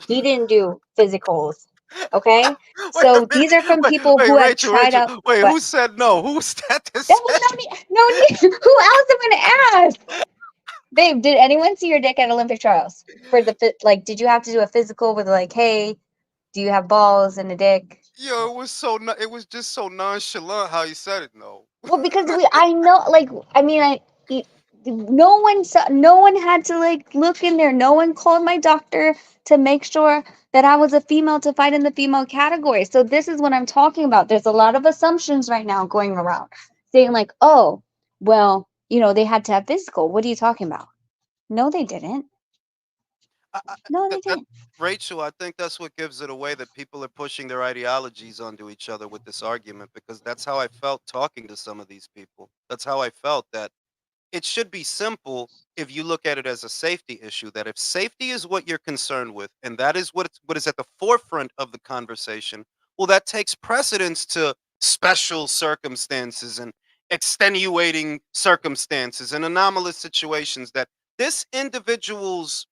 He didn't do physicals. Okay, wait, so these are from people wait, who have Rachel, tried Rachel. out. Wait, What? who said no? Who was that that That was said? no need. No need. Who else am I gonna ask? Babe, did anyone see your dick at Olympic trials? For the like, did you have to do a physical with like, hey, do you have balls and a dick? Yo, it was it was just so nonchalant how he said it. No. Well, because I know, like, I mean, no one saw, no one had to like look in there. No one called my doctor to make sure that I was a female to fight in the female category. So this is what I'm talking about. There's a lot of assumptions right now going around saying like, oh, well, they had to have physical. What are you talking about? No, they didn't. I, No, they that didn't. Rachel, I think that's what gives it away that people are pushing their ideologies onto each other with this argument because that's how I felt talking to some of these people. That's how I felt that it should be simple if you look at it as a safety issue that if safety is what you're concerned with and that is what is at the forefront of the conversation, well that takes precedence to special circumstances and extenuating circumstances and anomalous situations that this individual's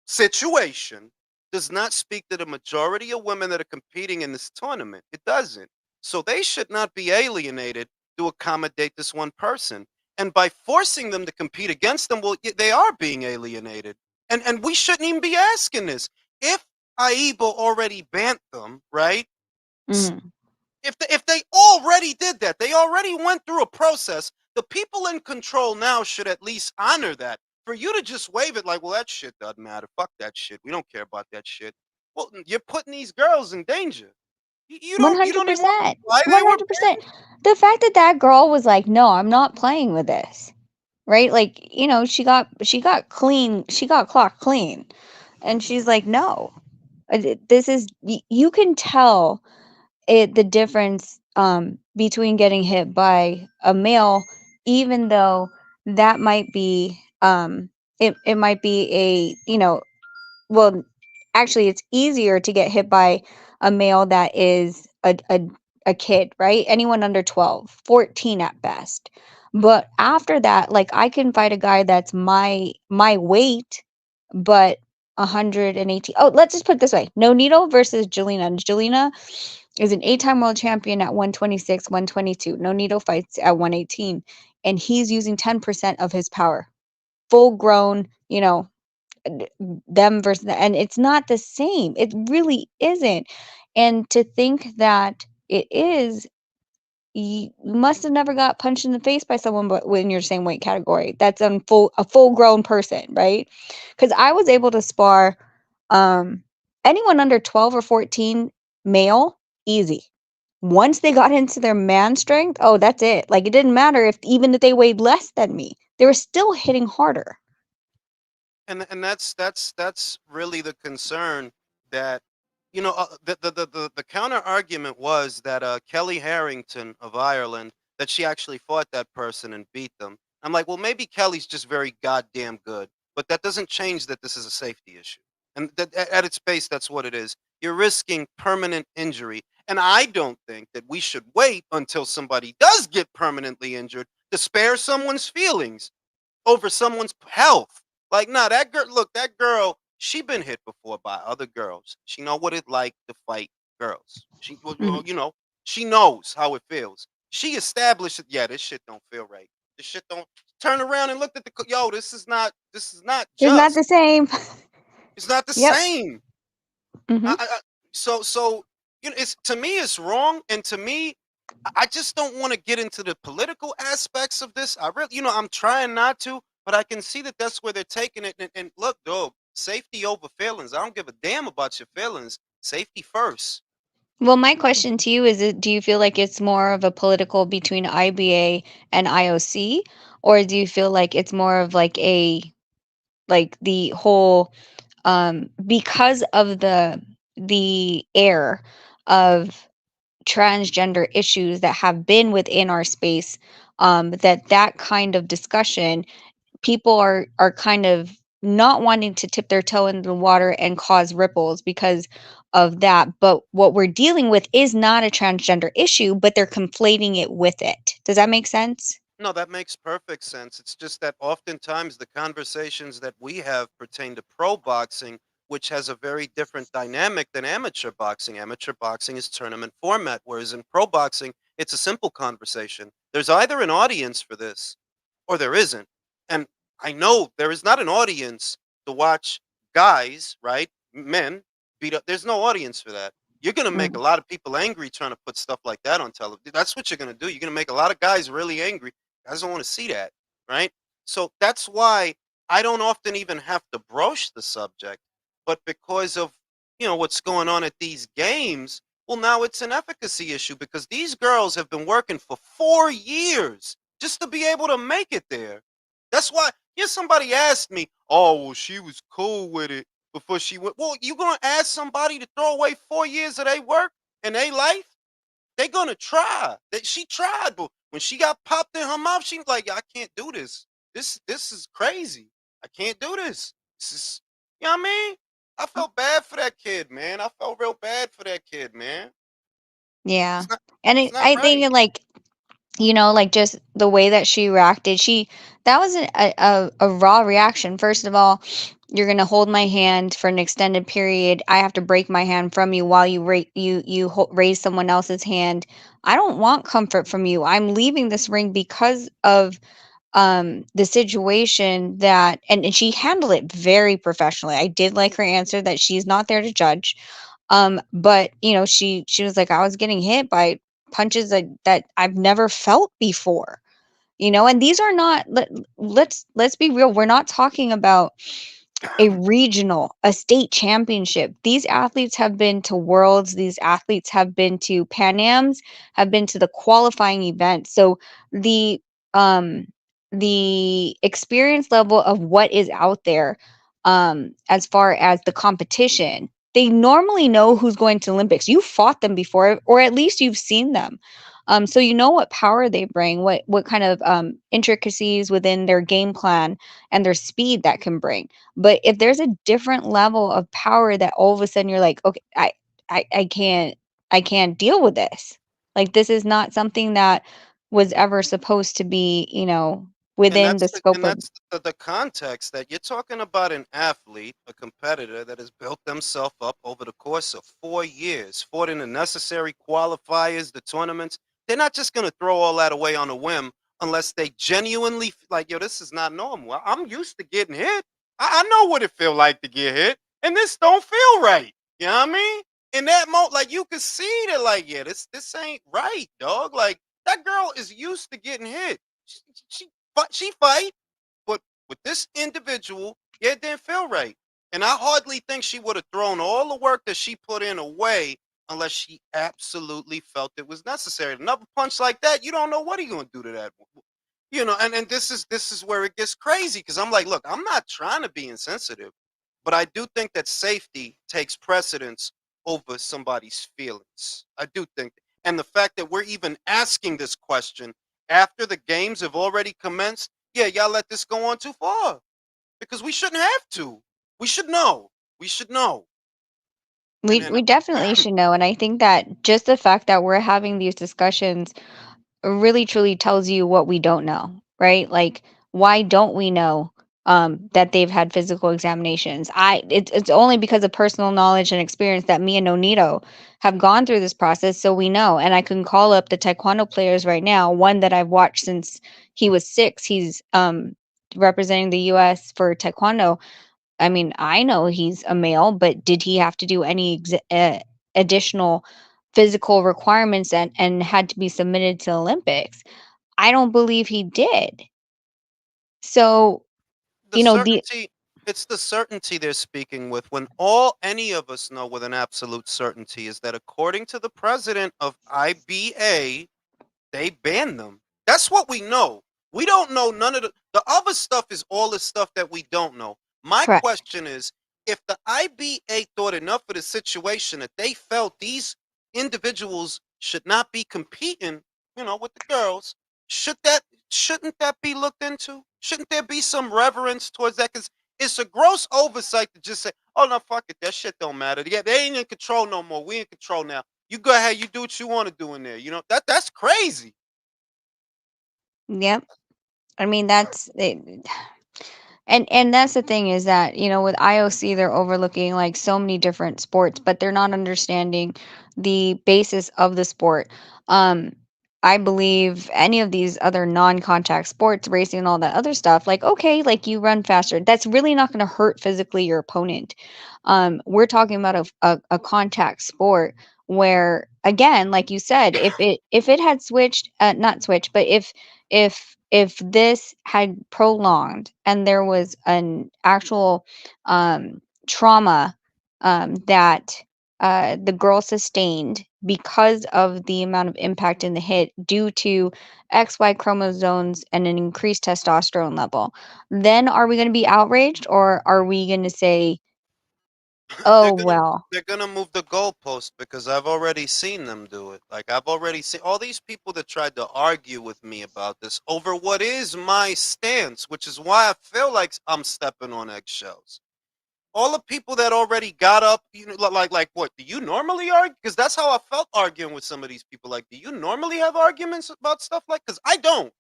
situation does not speak to the majority of women that are competing in this tournament. It doesn't. So they should not be alienated to accommodate this one person. And by forcing them to compete against them, well, they are being alienated. And we shouldn't even be asking this. If Aiba already banned them, right? Mhm. If they already did that, they already went through a process. The people in control now should at least honor that. For you to just wave it like, well, that shit doesn't matter. Fuck that shit. We don't care about that shit. Well, you're putting these girls in danger. You don't even want 100%. why they were 100%. The fact that that girl was like, "No, I'm not playing with this." Right? Like, she got clean, she got clocked clean. And she's like, "No. This is you can tell the difference between getting hit by a male, even though that might be it might be well, actually, it's easier to get hit by a male that is a kid, right? Anyone under 12, 14 at best. But after that, like I can fight a guy that's my weight, but 118. Oh, let's just put it this way. No Needle versus Jelena. Jelena is an 8-time world champion at 126, 122. No Needle fights at 118. And he's using 10% of his power. Full grown, them versus and it's not the same. It really isn't. And to think that it is, you must have never got punched in the face by someone but when you're same weight category. That's a full grown person, right? Because I was able to spar um anyone under 12 or 14 male easy. Once they got into their man strength, oh, that's it. Like it didn't matter if even if they weighed less than me, they were still hitting harder. and that's really the concern that the counter argument was that Kelly Harrington of Ireland that she actually fought that person and beat them. I'm like, well, maybe Kelly's just very goddamn good, but that doesn't change that this is a safety issue. And that at its base, that's what it is. You're risking permanent injury, and I don't think that we should wait until somebody does get permanently injured to spare someone's feelings over someone's health. Like, nah, that girl. Look, that girl. She been hit before by other girls. She know what it like to fight girls. Mhm. She knows how it feels. She established it. Yeah, this shit don't feel right. This shit don't. Turn around and looked at yo. This is not. This is not It's not just. the same. It's not the Yep. same. Mhm. So it's to me it's wrong, and to me, I just don't want to get into the political aspects of this. I really, I'm trying not to, but I can see that that's where they're taking it. And look, dog, safety over feelings. I don't give a damn about your feelings. Safety first. Well, my question to you is, do you feel like it's more of a political between IBA and IOC, or do you feel like it's more of like the whole because of the air of transgender issues that have been within our space, that kind of discussion people are kind of not wanting to tip their toe in the water and cause ripples because of that. But what we're dealing with is not a transgender issue, but they're conflating it with it. Does that make sense? No, that makes perfect sense. It's just that oftentimes the conversations that we have pertain to pro boxing, which has a very different dynamic than amateur boxing. Amateur boxing is tournament format, whereas in pro boxing, it's a simple conversation. There's either an audience for this or there isn't. And I know there is not an audience to watch guys, right? Men beat up. There's no audience for that. You're going to make Mm, a lot of people angry trying to put stuff like that on television. That's what you're going to do. You're going to make a lot of guys really angry. Guys don't want to see that, right? So that's why I don't often even have to broach the subject. But because of, what's going on at these games, well, now it's an efficacy issue because these girls have been working for 4 years just to be able to make it there. That's why, somebody asked me, oh, well, she was cool with it before she went. Well, you going to ask somebody to throw away 4 years of their work and their life? They're going to try. She tried, but when she got popped in her mouth, she was like, I can't do this. This is crazy. I can't do this. This is, you know what I mean? I felt bad for that kid, man. I felt real bad for that kid, man. yeah. It's not, And it's not I think right. like, like just the way that she reacted, that was a raw reaction. First of all, you're gonna hold my hand for an extended period. I have to break my hand from you while you raise someone else's hand. I don't want comfort from you. I'm leaving this ring because of the situation that, and she handled it very professionally. I did like her answer that she's not there to judge. But she was like, I was getting hit by punches that I've never felt before. And these are not, let's be real, we're not talking about a regional, a state championship. These athletes have been to worlds, these athletes have been to Pan Ams, have been to the qualifying events. So the um the experience level of what is out there, as far as the competition, they normally know who's going to Olympics. You fought them before, or at least you've seen them. So you know what power they bring, what kind of intricacies within their game plan and their speed that can bring. But if there's a different level of power that all of a sudden you're like, okay, I can't deal with this. Like, this is not something that was ever supposed to be, And within that's the scope of. the context that you're talking about an athlete, a competitor that has built themselves up over the course of 4 years, fought in the necessary qualifiers, the tournaments. They're not just going to throw all that away on a whim unless they genuinely like, yo, this is not normal. I'm used to getting hit. I know what it feel like to get hit, and this don't feel right. You know what I mean? In that moment, like you could see that, like, yeah, this ain't right, dog. Like that girl is used to getting hit. She but she fight, but with this individual, yeah, it didn't feel right. And I hardly think she would have thrown all the work that she put in away unless she absolutely felt it was necessary. Another punch like that, you don't know what he's gonna do to that. And this is where it gets crazy because I'm like, look, I'm not trying to be insensitive, but I do think that safety takes precedence over somebody's feelings. I do think, and the fact that we're even asking this question after the games have already commenced, yeah, y'all let this go on too far because we shouldn't have to. We should know. We should know. And We then, we definitely should know, and I think that just the fact that we're having these discussions really truly tells you what we don't know, right? Like, why don't we know that they've had physical examinations? It's only because of personal knowledge and experience that me and Nonito have gone through this process, so we know. And I can call up the taekwondo players right now. One that I've watched since he was 6. He's representing the U.S. for taekwondo. I mean, I know he's a male, but did he have to do any additional physical requirements and had to be submitted to Olympics? I don't believe he did. So, the the certainty, it's the certainty they're speaking with when all any of us know with an absolute certainty is that according to the president of IBA, they banned them. That's what we know. We don't know none of the other stuff is all the stuff that we don't know. My correct. question is if the IBA thought enough of the situation that they felt these individuals should not be competing, with the girls, should that shouldn't that be looked into? Shouldn't there be some reverence towards that? Because it's a gross oversight to just say, "Oh no, fuck it, that shit don't matter. Yeah, they ain't in control no more. We in control now. You go ahead, you do what you want to do in there." That's crazy. Yep. I mean, that's it. And that's the thing is that, with IOC, they're overlooking like so many different sports, but they're not understanding the basis of the sport. Um, I believe any of these other non-contact sports, racing and all that other stuff, like okay, like you run faster. That's really not going to hurt physically your opponent. We're talking about a contact sport where, again, like you said, if it had switched, not switched, but if this had prolonged and there was an actual trauma that the girl sustained because of the amount of impact in the hit due to XY chromosomes and an increased testosterone level, then are we going to be outraged, or are we going to say, they're oh, gonna well? they're gonna move the goalpost because I've already seen them do it. Like I've already seen all these people that tried to argue with me about this over what is my stance, which is why I feel like I'm stepping on eggshells. All the people that already got up, like what? Do you normally argue? Because that's how I felt arguing with some of these people. Like, do you normally have arguments about stuff like? Because I don't.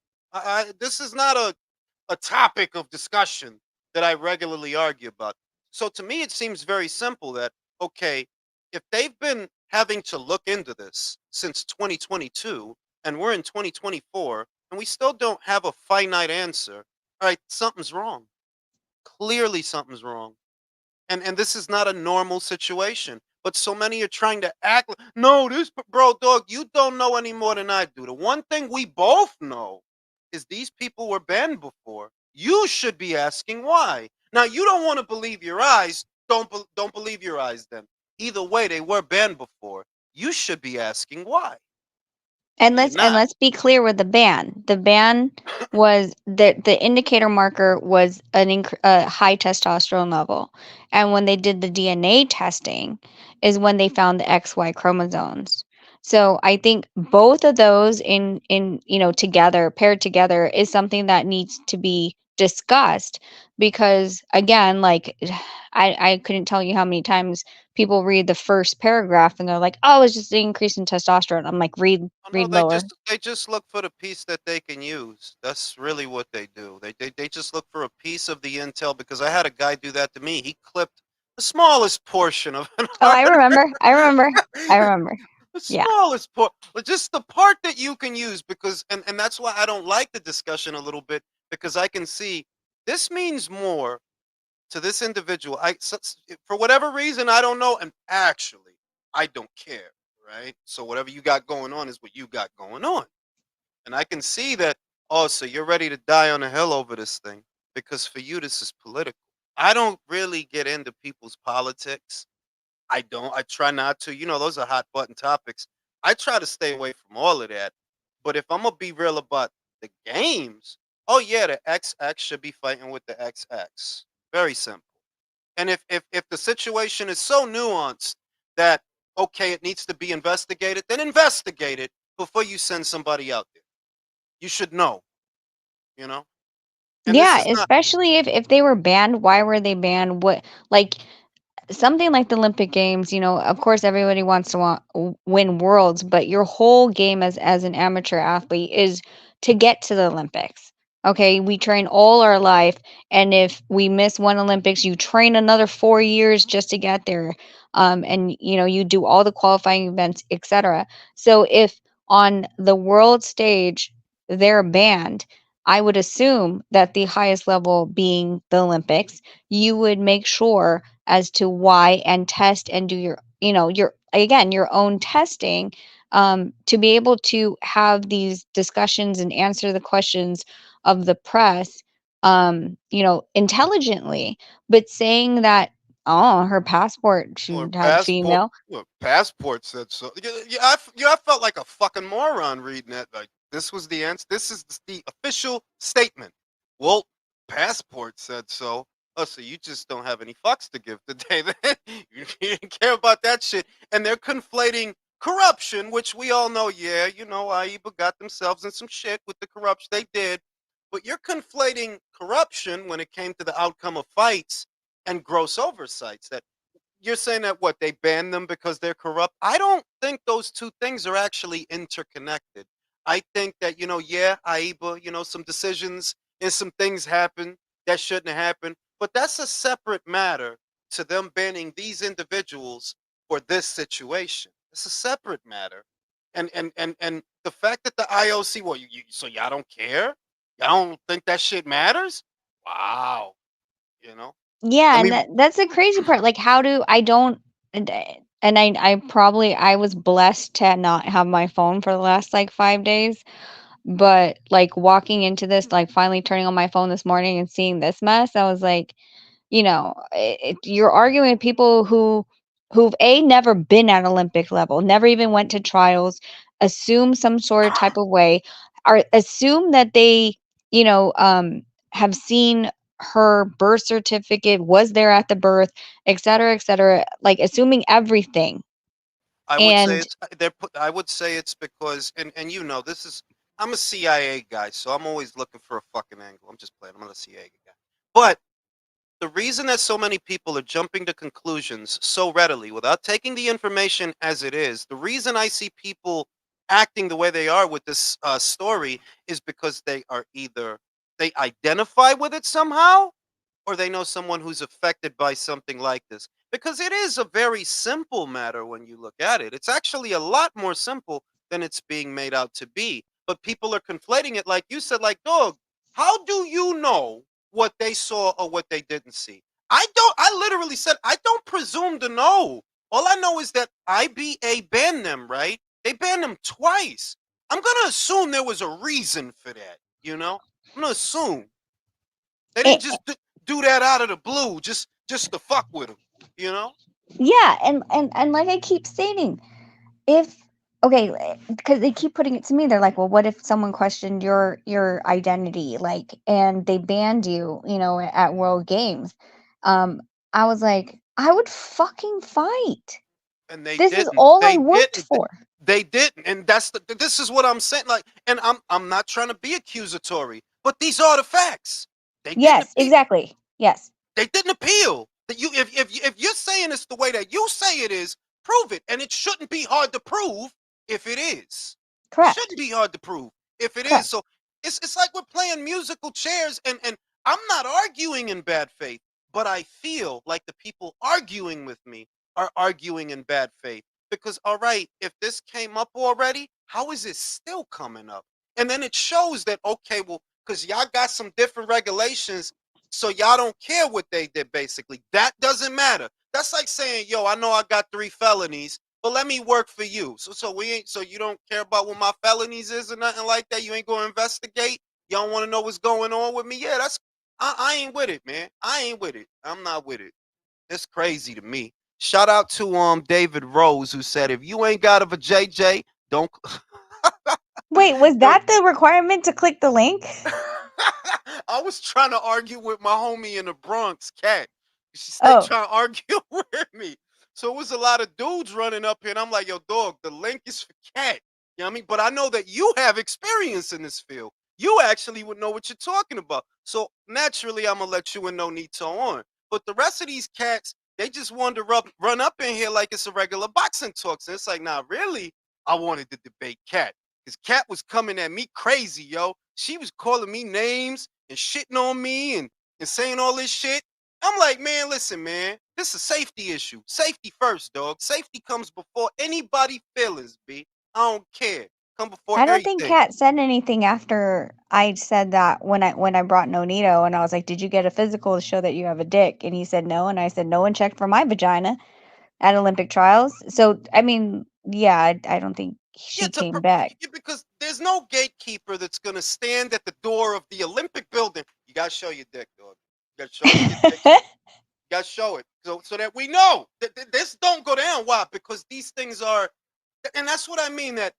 This is not a topic of discussion that I regularly argue about. So to me, it seems very simple that, okay, if they've been having to look into this since 2022 and we're in 2024 and we still don't have a finite answer, all right, something's wrong. Clearly, something's wrong. And this is not a normal situation. But so many are trying to act like, no, this bro, dog, you don't know any more than I do. The one thing we both know is these people were banned before. You should be asking why. Now you don't want to believe your eyes. Don't believe your eyes then. Either way, they were banned before. You should be asking why. And And you're not. let's be clear with the ban. The ban was the indicator marker was a high testosterone level, and when they did the DNA testing, is when they found the XY chromosomes. So I think both of those in together, paired together, is something that needs to be discussed, because again, like I couldn't tell you how many times people read the first paragraph and they're like, oh, it's just the increase in testosterone. I'm like, Oh, no, read lower. they just look for the piece that they can use. That's really what they do. They just look for a piece of the intel because I had a guy do that to me. He clipped the smallest portion of an Oh, I article. remember. I remember. I remember. The Yeah. smallest part, just the part that you can use because and that's why I don't like the discussion a little bit because I can see this means more to this individual. For whatever reason I don't know, and actually I don't care, right? So whatever you got going on is what you got going on. And I can see that, oh, so you're ready to die on a hill over this thing because for you, this is political. I don't really get into people's politics. I don't. I try not to. Those are hot button topics. I try to stay away from all of that. But if I'm going to be real about the games, oh, yeah, the XX should be fighting with the XX. Very simple. And if the situation is so nuanced that, okay, it needs to be investigated, then investigate it before you send somebody out there. You should know, you know? And this Yeah, is not especially if they were banned, why were they banned? What, like, something like the Olympic Games, of course everybody wants to win worlds, but your whole game as an amateur athlete is to get to the Olympics. Okay, we train all our life, and if we miss one Olympics, you train another 4 years just to get there. And you do all the qualifying events, etc. So if on the world stage they're banned, I would assume that the highest level being the Olympics, you would make sure as to why, and test and do your own testing, to be able to have these discussions and answer the questions of the press, intelligently. But saying that, oh, her passport, she or had female. passport said so. Yeah, yeah, I felt like a fucking moron reading that. Like this was the answer. This is the official statement. Well, passport said so. Oh, so you just don't have any fucks to give today. Then you didn't care about that shit, and they're conflating corruption, which we all know. Yeah, AIBA got themselves in some shit with the corruption they did. but you're conflating corruption when it came to the outcome of fights and gross oversights. That you're saying that what they banned them because they're corrupt. I don't think those two things are actually interconnected. I think that yeah, AIBA, some decisions and some things happen that shouldn't happen, but that's a separate matter to them banning these individuals for this situation. It's a separate matter, and the fact that the IOC, well, so y'all don't care, y'all don't think that shit matters. Wow, you know. Yeah, I and mean, that's the crazy part. Like, how do I don't and I was blessed to not have my phone for the last like 5 days. But, like, walking into this, like, finally turning on my phone this morning and seeing this mess, I was like, you're arguing with people who've A, never been at Olympic level, never even went to trials, assume some sort of type of way, or assume that they, you know, um, have seen her birth certificate, was there at the birth, et cetera, like, assuming everything. I would say And it's I would say it's because and this is I'm a CIA guy, so I'm always looking for a fucking angle. I'm just playing. I'm not a CIA guy. But the reason that so many people are jumping to conclusions so readily without taking the information as it is, the reason I see people acting the way they are with this story is because they identify with it somehow, or they know someone who's affected by something like this. Because it is a very simple matter when you look at it. It's actually a lot more simple than it's being made out to be. But people are conflating it, like you said, like, dog, how do you know what they saw or what they didn't see? I literally said, I don't presume to know. All I know is that IBA banned them, right? They banned them twice. I'm going to assume there was a reason for that, you know? I'm going to assume. They didn't it, just do that out of the blue, just to fuck with them, you know. yeah, and like I keep stating, if okay, because they keep putting it to me, they're like, well, what if someone questioned your identity, like, and they banned you, at World Games? um I was like, I would fucking fight. And they This is didn't. all I They worked didn't. for. They didn't. And this is what I'm saying. Like, and I'm not trying to be accusatory, but these are the facts. They didn't Yes, appeal. exactly. Yes. They didn't appeal. That you if you're saying it's the way that you say it is, prove it. And it shouldn't be hard to prove if it is. It Correct. shouldn't be hard to prove if it is. Correct. So it's like we're playing musical chairs, and I'm not arguing in bad faith, but I feel like the people arguing with me are arguing in bad faith. Because all right, if this came up already, how is it still coming up? And then it shows that okay, well, because y'all got some different regulations, so y'all don't care what they did, basically. That doesn't matter. That's like saying, yo, I know I got 3 felonies, but let me work for you. So you don't care about what my felonies is or nothing like that. You ain't gonna investigate. You don't want to know what's going on with me. Yeah, I ain't with it, man. I ain't with it. I'm not with it. It's crazy to me. Shout out to David Rose, who said if you ain't got a JJ, don't Wait, was yo. that the requirement to click the link? I was trying to argue with my homie in the Bronx, Cat. She stayed Oh, trying to argue with me. So it was a lot of dudes running up here, and I'm like, yo, dog, the link is for Cat. You know what I mean? But I know that you have experience in this field. You actually would know what you're talking about. So naturally, I'm gonna let you and No Nito on. But the rest of these cats, they just wanted to run up in here like it's a regular boxing talk. So it's like, nah, really, I wanted to debate Cat. Because Cat was coming at me crazy, yo. She was calling me names and shitting on me and saying all this shit. I'm like, man, listen, man, this is a safety issue. Safety first, dog. Safety comes before anybody feelings, B. I don't care. Come before I don't think everything. Kat said anything after I said that when I brought Nonito and I was like, "Did you get a physical to show that you have a dick?" And he said no, and I said, "No one checked for my vagina at Olympic trials." So, I mean, yeah, I don't think Yeah, she came back. because there's no gatekeeper that's gonna stand at the door of the Olympic building. You gotta show your dick, dog. You gotta show me your dick. You gotta show it so that we know that this don't go down. Why? Because these things are, and that's what I mean. That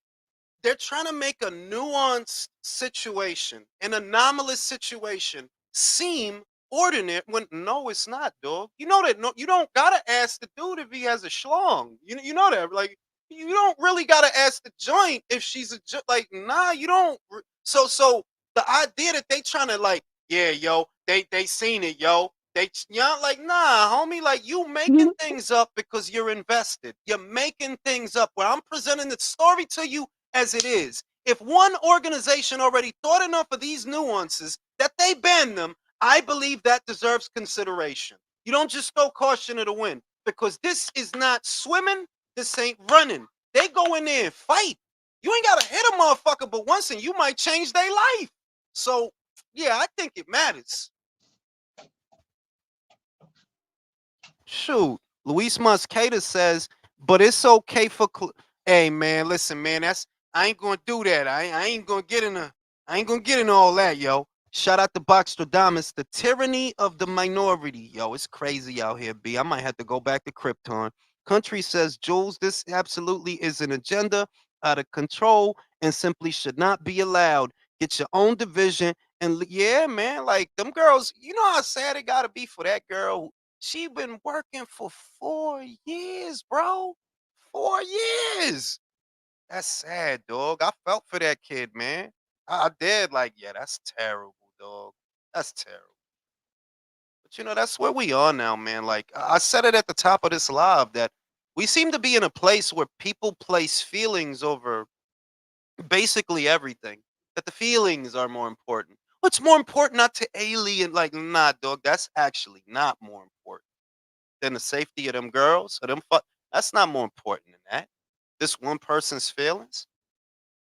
they're trying to make a nuanced situation, an anomalous situation, seem ordinary when no, it's not, dog. You know that. No, you don't gotta ask the dude if he has a schlong. You know that. Like you don't really gotta ask the joint if she's like nah. You don't. So the idea that they trying to like, yeah, yo, they seen it, yo. Like, nah, homie, like you making things up because you're invested. You're making things up where I'm presenting the story to you as it is. If one organization already thought enough of these nuances that they banned them, I believe that deserves consideration. You don't just throw caution to the wind because this is not swimming. This ain't running. They go in there and fight. You ain't gotta hit a motherfucker but once, and you might change their life. So, yeah, I think it matters. Shoot, Luis Mosqueda says, but it's okay for. Hey man, listen, man, I ain't gonna do that. I ain't gonna get in a. I ain't gonna get in all that, yo. Shout out to Boxstradamus, the tyranny of the minority, yo. It's crazy out here, B. I might have to go back to Krypton. Country says, Jules, this absolutely is an agenda out of control and simply should not be allowed. Get your own division and yeah, man, like them girls. You know how sad it gotta be for that girl. She been working for 4 years, bro. 4 years. That's sad, dog. I felt for that kid, man. I did. Like, yeah, that's terrible, dog. That's terrible. But that's where we are now, man. Like I said it at the top of this live that we seem to be in a place where people place feelings over basically everything. That the feelings are more important. What's more important? Not to alien, like, nah, dog. That's actually not more important than the safety of them girls or them that's not more important than that. This one person's feelings.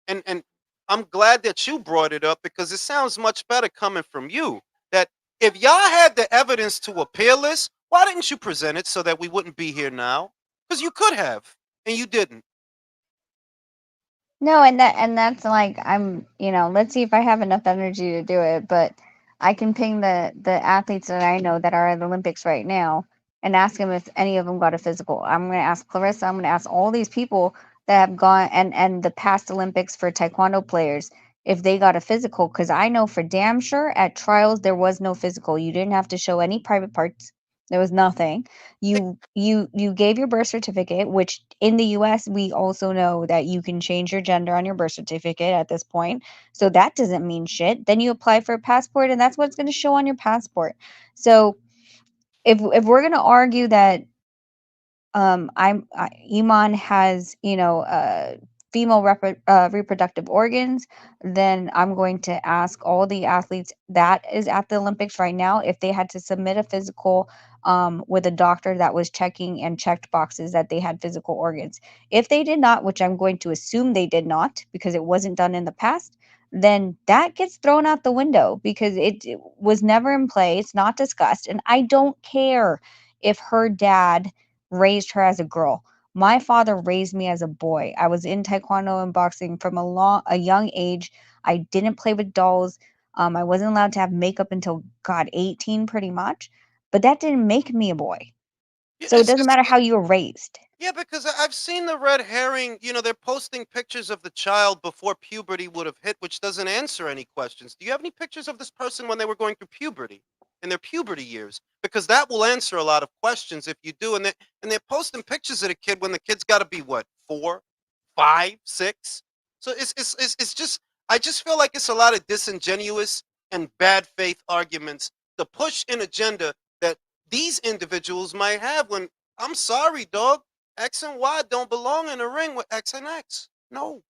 And I'm glad that you brought it up because it sounds much better coming from you. That if y'all had the evidence to appeal this, why didn't you present it so that we wouldn't be here now? Because you could have, and you didn't. No, and that's like let's see if I have enough energy to do it, but I can ping the athletes that I know that are at the Olympics right now and ask them if any of them got a physical. I'm going to ask Clarissa, I'm going to ask all these people that have gone and the past Olympics for taekwondo players if they got a physical cuz I know for damn sure at trials there was no physical. You didn't have to show any private parts. There was nothing. You gave your birth certificate, which in the US we also know that you can change your gender on your birth certificate at this point. So that doesn't mean shit. Then you apply for a passport and that's what's going to show on your passport. So if we're going to argue that Iman has, female reproductive organs, then I'm going to ask all the athletes that is at the Olympics right now if they had to submit a physical with a doctor that was checking and checked boxes that they had physical organs. If they did not, which I'm going to assume they did not because it wasn't done in the past, then that gets thrown out the window because it was never in play. It's not discussed. And I don't care if her dad raised her as a girl. My father raised me as a boy. I was in taekwondo and boxing from a young age. I didn't play with dolls. I wasn't allowed to have makeup until God 18 pretty much, but that didn't make me a boy. Yeah, So it doesn't matter how you were raised. yeah, because I've seen the red herring. They're posting pictures of the child before puberty would have hit, which doesn't answer any questions. Do you have any pictures of this person when they were going through puberty, in their puberty years? Because that will answer a lot of questions if you do. And they're posting pictures of the kid when the kid's got to be what, 4, 5, 6. So it's just I just feel like it's a lot of disingenuous and bad faith arguments to push an agenda that these individuals might have. When I'm sorry, dog. X and Y don't belong in a ring with X and X. No.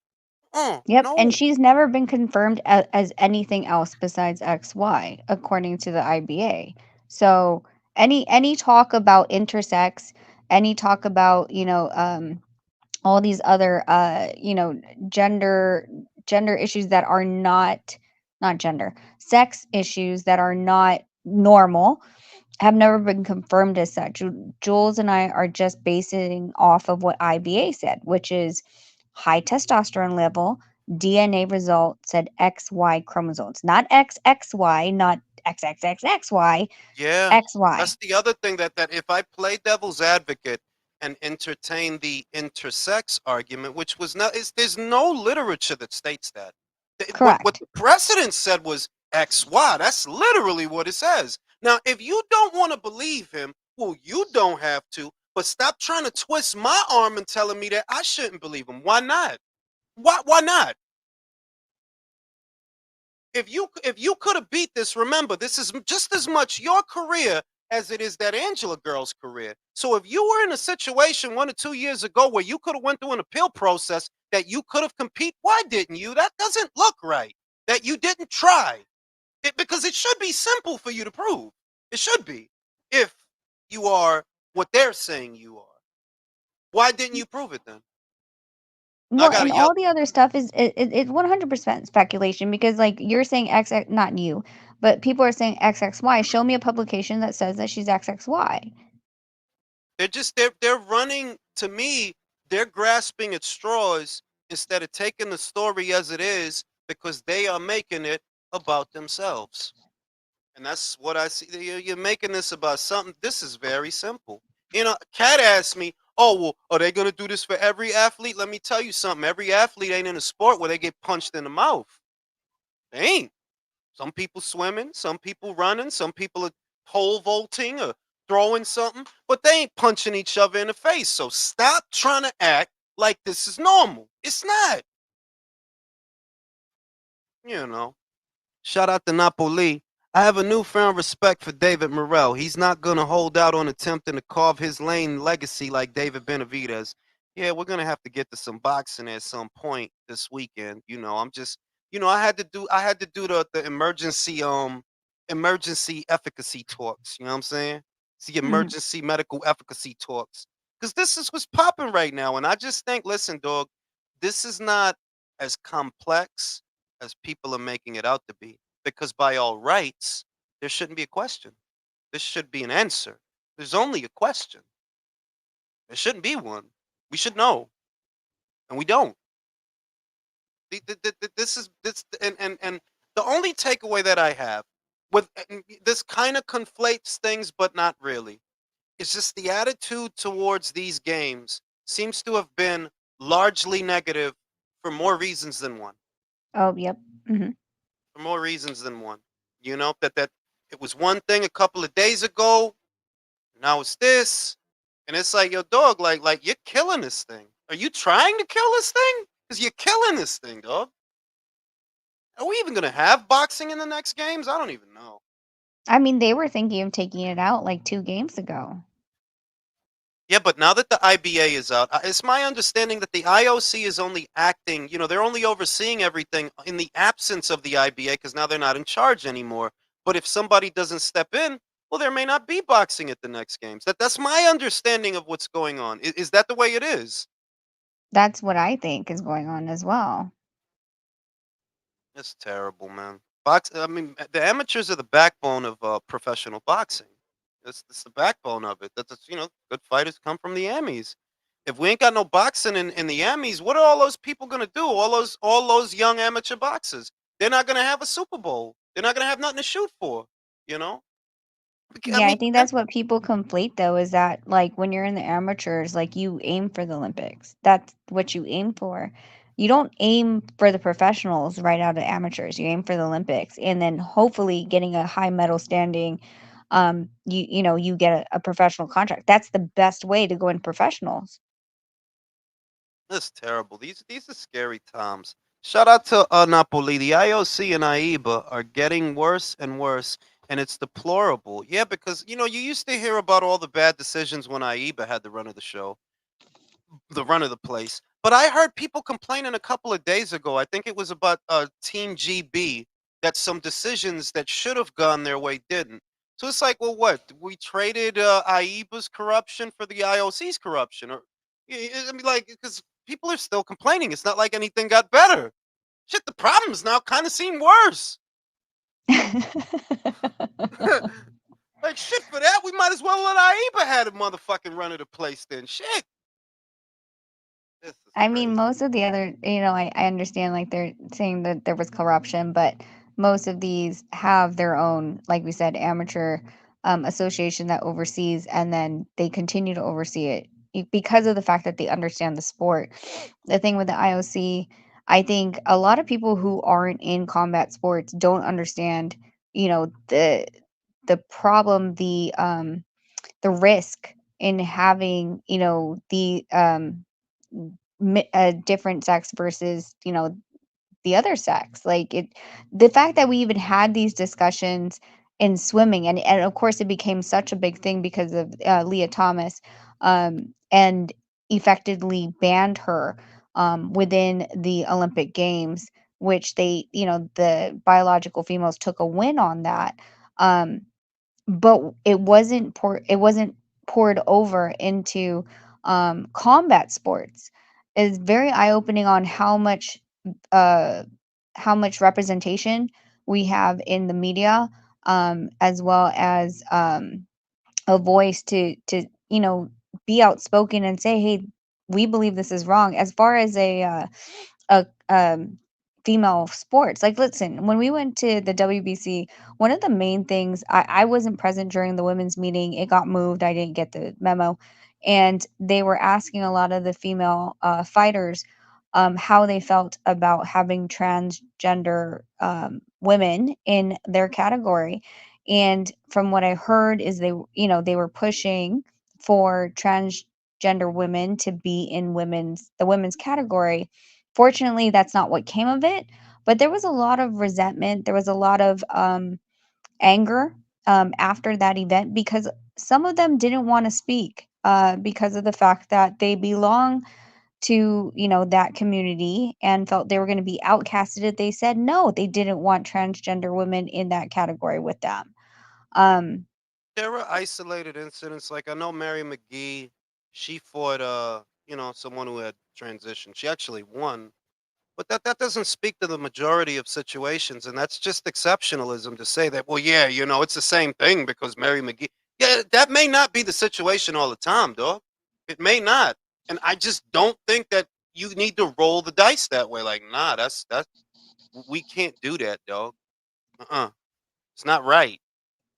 Yep, and No. she's never been confirmed as anything else besides XY, according to the IBA. So any talk about intersex, any talk about all these other gender issues that are not gender sex issues that are not normal have never been confirmed as such. Jules and I are just basing off of what IBA said, which is high testosterone level, DNA result said XY chromosomes, not XXY, not XXXXY, Yeah. XY. That's the other thing that if I play devil's advocate and entertain the intersex argument, which was not is there's no literature that states that. What Correct. the precedent said was XY. That's literally what it says. Now, if you don't want to believe him, well, you don't have to, but stop trying to twist my arm and telling me that I shouldn't believe him. Why not? Why not? if you could have beat this, remember this is just as much your career as it is that Angela girl's career. So if you were in a situation 1 or 2 years ago where you could have went through an appeal process that you could have compete, why didn't you? That doesn't look right. That you didn't try it, because it should be simple for you to prove. It should be if you are what they're saying you are. Why didn't you prove it then? I Well, got and to yell. all the other stuff is it's 100% speculation because like you're saying XX, not you, but people are saying XXY. Show me a publication that says that she's XXY. They're running to me. They're grasping at straws instead of taking the story as it is, because they are making it about themselves. And that's what I see. You're making this about something. This is very simple. Kat asked me, "Oh, well, are they going to do this for every athlete?" Let me tell you something. Every athlete ain't in a sport where they get punched in the mouth. They ain't. Some people swimming, some people running, some people are pole vaulting or throwing something, but they ain't punching each other in the face. So stop trying to act like this is normal. It's not. You know. Shout out to Napoli. I have a newfound respect for David Morrell. He's not going to hold out on attempting to carve his lane legacy like David Benavidez. Yeah, we're going to have to get to some boxing at some point this weekend. I'm just, I had to do the emergency efficacy talks, you know what I'm saying? It's the Mhm. emergency medical efficacy talks. Cuz this is what's popping right now, and I just think, listen, dog, this is not as complex as people are making it out to be. Because by all rights, there shouldn't be a question. This should be an answer. There's only a question. There shouldn't be one. We should know, and we don't. This is this, and the only takeaway that I have with this kind of conflates things, but not really. It's just the attitude towards these games seems to have been largely negative for more reasons than one. Oh, yep. Mhm. For more reasons than one. That it was one thing a couple of days ago. Now it's this, and it's like, yo, dog, like you're killing this thing. Are you trying to kill this thing? Because you're killing this thing, dog. Are we even gonna have boxing in the next games? I don't even know. I mean, they were thinking of taking it out like 2 games ago. Yeah, but now that the IBA is out, it's my understanding that the IOC is only acting, they're only overseeing everything in the absence of the IBA, because now they're not in charge anymore. But if somebody doesn't step in, well, there may not be boxing at the next games. That's my understanding of what's going on. Is that the way it is? That's what I think is going on as well. It's terrible, man. I mean, the amateurs are the backbone of professional boxing. It's the backbone of it. Good fighters come from the Amis. If we ain't got no boxing in the Amis, what are all those people gonna do? All those young amateur boxers. They're not gonna have a Super Bowl. They're not gonna have nothing to shoot for. You know. I Yeah, I mean, think that's what people conflate though is that like when you're in the amateurs, like you aim for the Olympics. That's what you aim for. You don't aim for the professionals right out of amateurs. You aim for the Olympics and then hopefully getting a high medal standing you get a professional contract. That's the best way to go in professionals. that's terrible. These are scary times. Shout out to Napoli. The IOC and AIBA are getting worse and worse, and it's deplorable. Yeah, because you used to hear about all the bad decisions when AIBA had the run of the show, the run of the place. But I heard people complaining a couple of days ago. I think it was about Team GB, that some decisions that should have gone their way didn't. So it's like, well, what? We traded AIBA's corruption for the IOC's corruption, or I mean, like, because people are still complaining. It's not like anything got better. Shit, the problems now kind of seem worse. Like, shit, for that, we might as well let AIBA had a motherfucking run of the place then. Shit, this is I mean, crazy. most of the other, I understand like they're saying that there was corruption, but most of these have their own, like we said, amateur association that oversees, and then they continue to oversee it because of the fact that they understand the sport. The thing with the IOC, I think a lot of people who aren't in combat sports don't understand, the problem, the risk in having, the different sex versus, the other sex. Like the fact that we even had these discussions in swimming, and of course it became such a big thing because of Leah Thomas, and effectively banned her within the Olympic Games, which they, the biological females took a win on that. Um, but it wasn't poured over into combat sports. It's very eye opening on uh how much representation we have in the media, as well as a voice to be outspoken and say, hey, we believe this is wrong, as far as a female sports. Like, listen, when we went to the WBC, one of the main things, I wasn't present during the women's meeting. It got moved. I didn't get the memo. And they were asking a lot of the female fighters how they felt about having transgender women in their category. And from what I heard is they were pushing for transgender women to be in the women's category. Fortunately, that's not what came of it, but there was a lot of resentment, there was a lot of, anger, after that event, because some of them didn't wanna speak, because of the fact that they belong to, that community and felt they were gonna be outcasted. They said no, they didn't want transgender women in that category with them. Um, There were isolated incidents. Like I know Mary McGee, she fought someone who had transitioned. She actually won. But that doesn't speak to the majority of situations, and that's just exceptionalism to say that, well, yeah, it's the same thing because Mary McGee. Yeah, that may not be the situation all the time, dog. It may not. And I just don't think that you need to roll the dice that way. Like, nah, that's we can't do that, dog. Uh-uh. It's not right,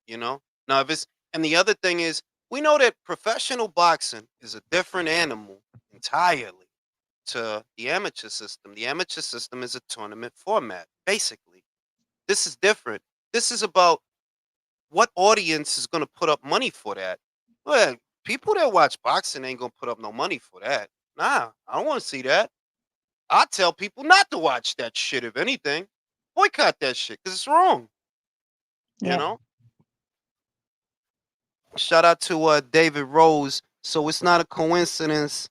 you know? Now if it's and the other thing is we know that professional boxing is a different animal entirely to the amateur system. The amateur system is a tournament format, basically. This is different. This is about what audience is going to put up money for that. Well, people that watch boxing ain't going to put up no money for that. Nah, I don't want to see that. I tell people not to watch that shit, if anything. Boycott that shit because it's wrong, you yeah. know? Shout out to David Rose. So it's not a coincidence.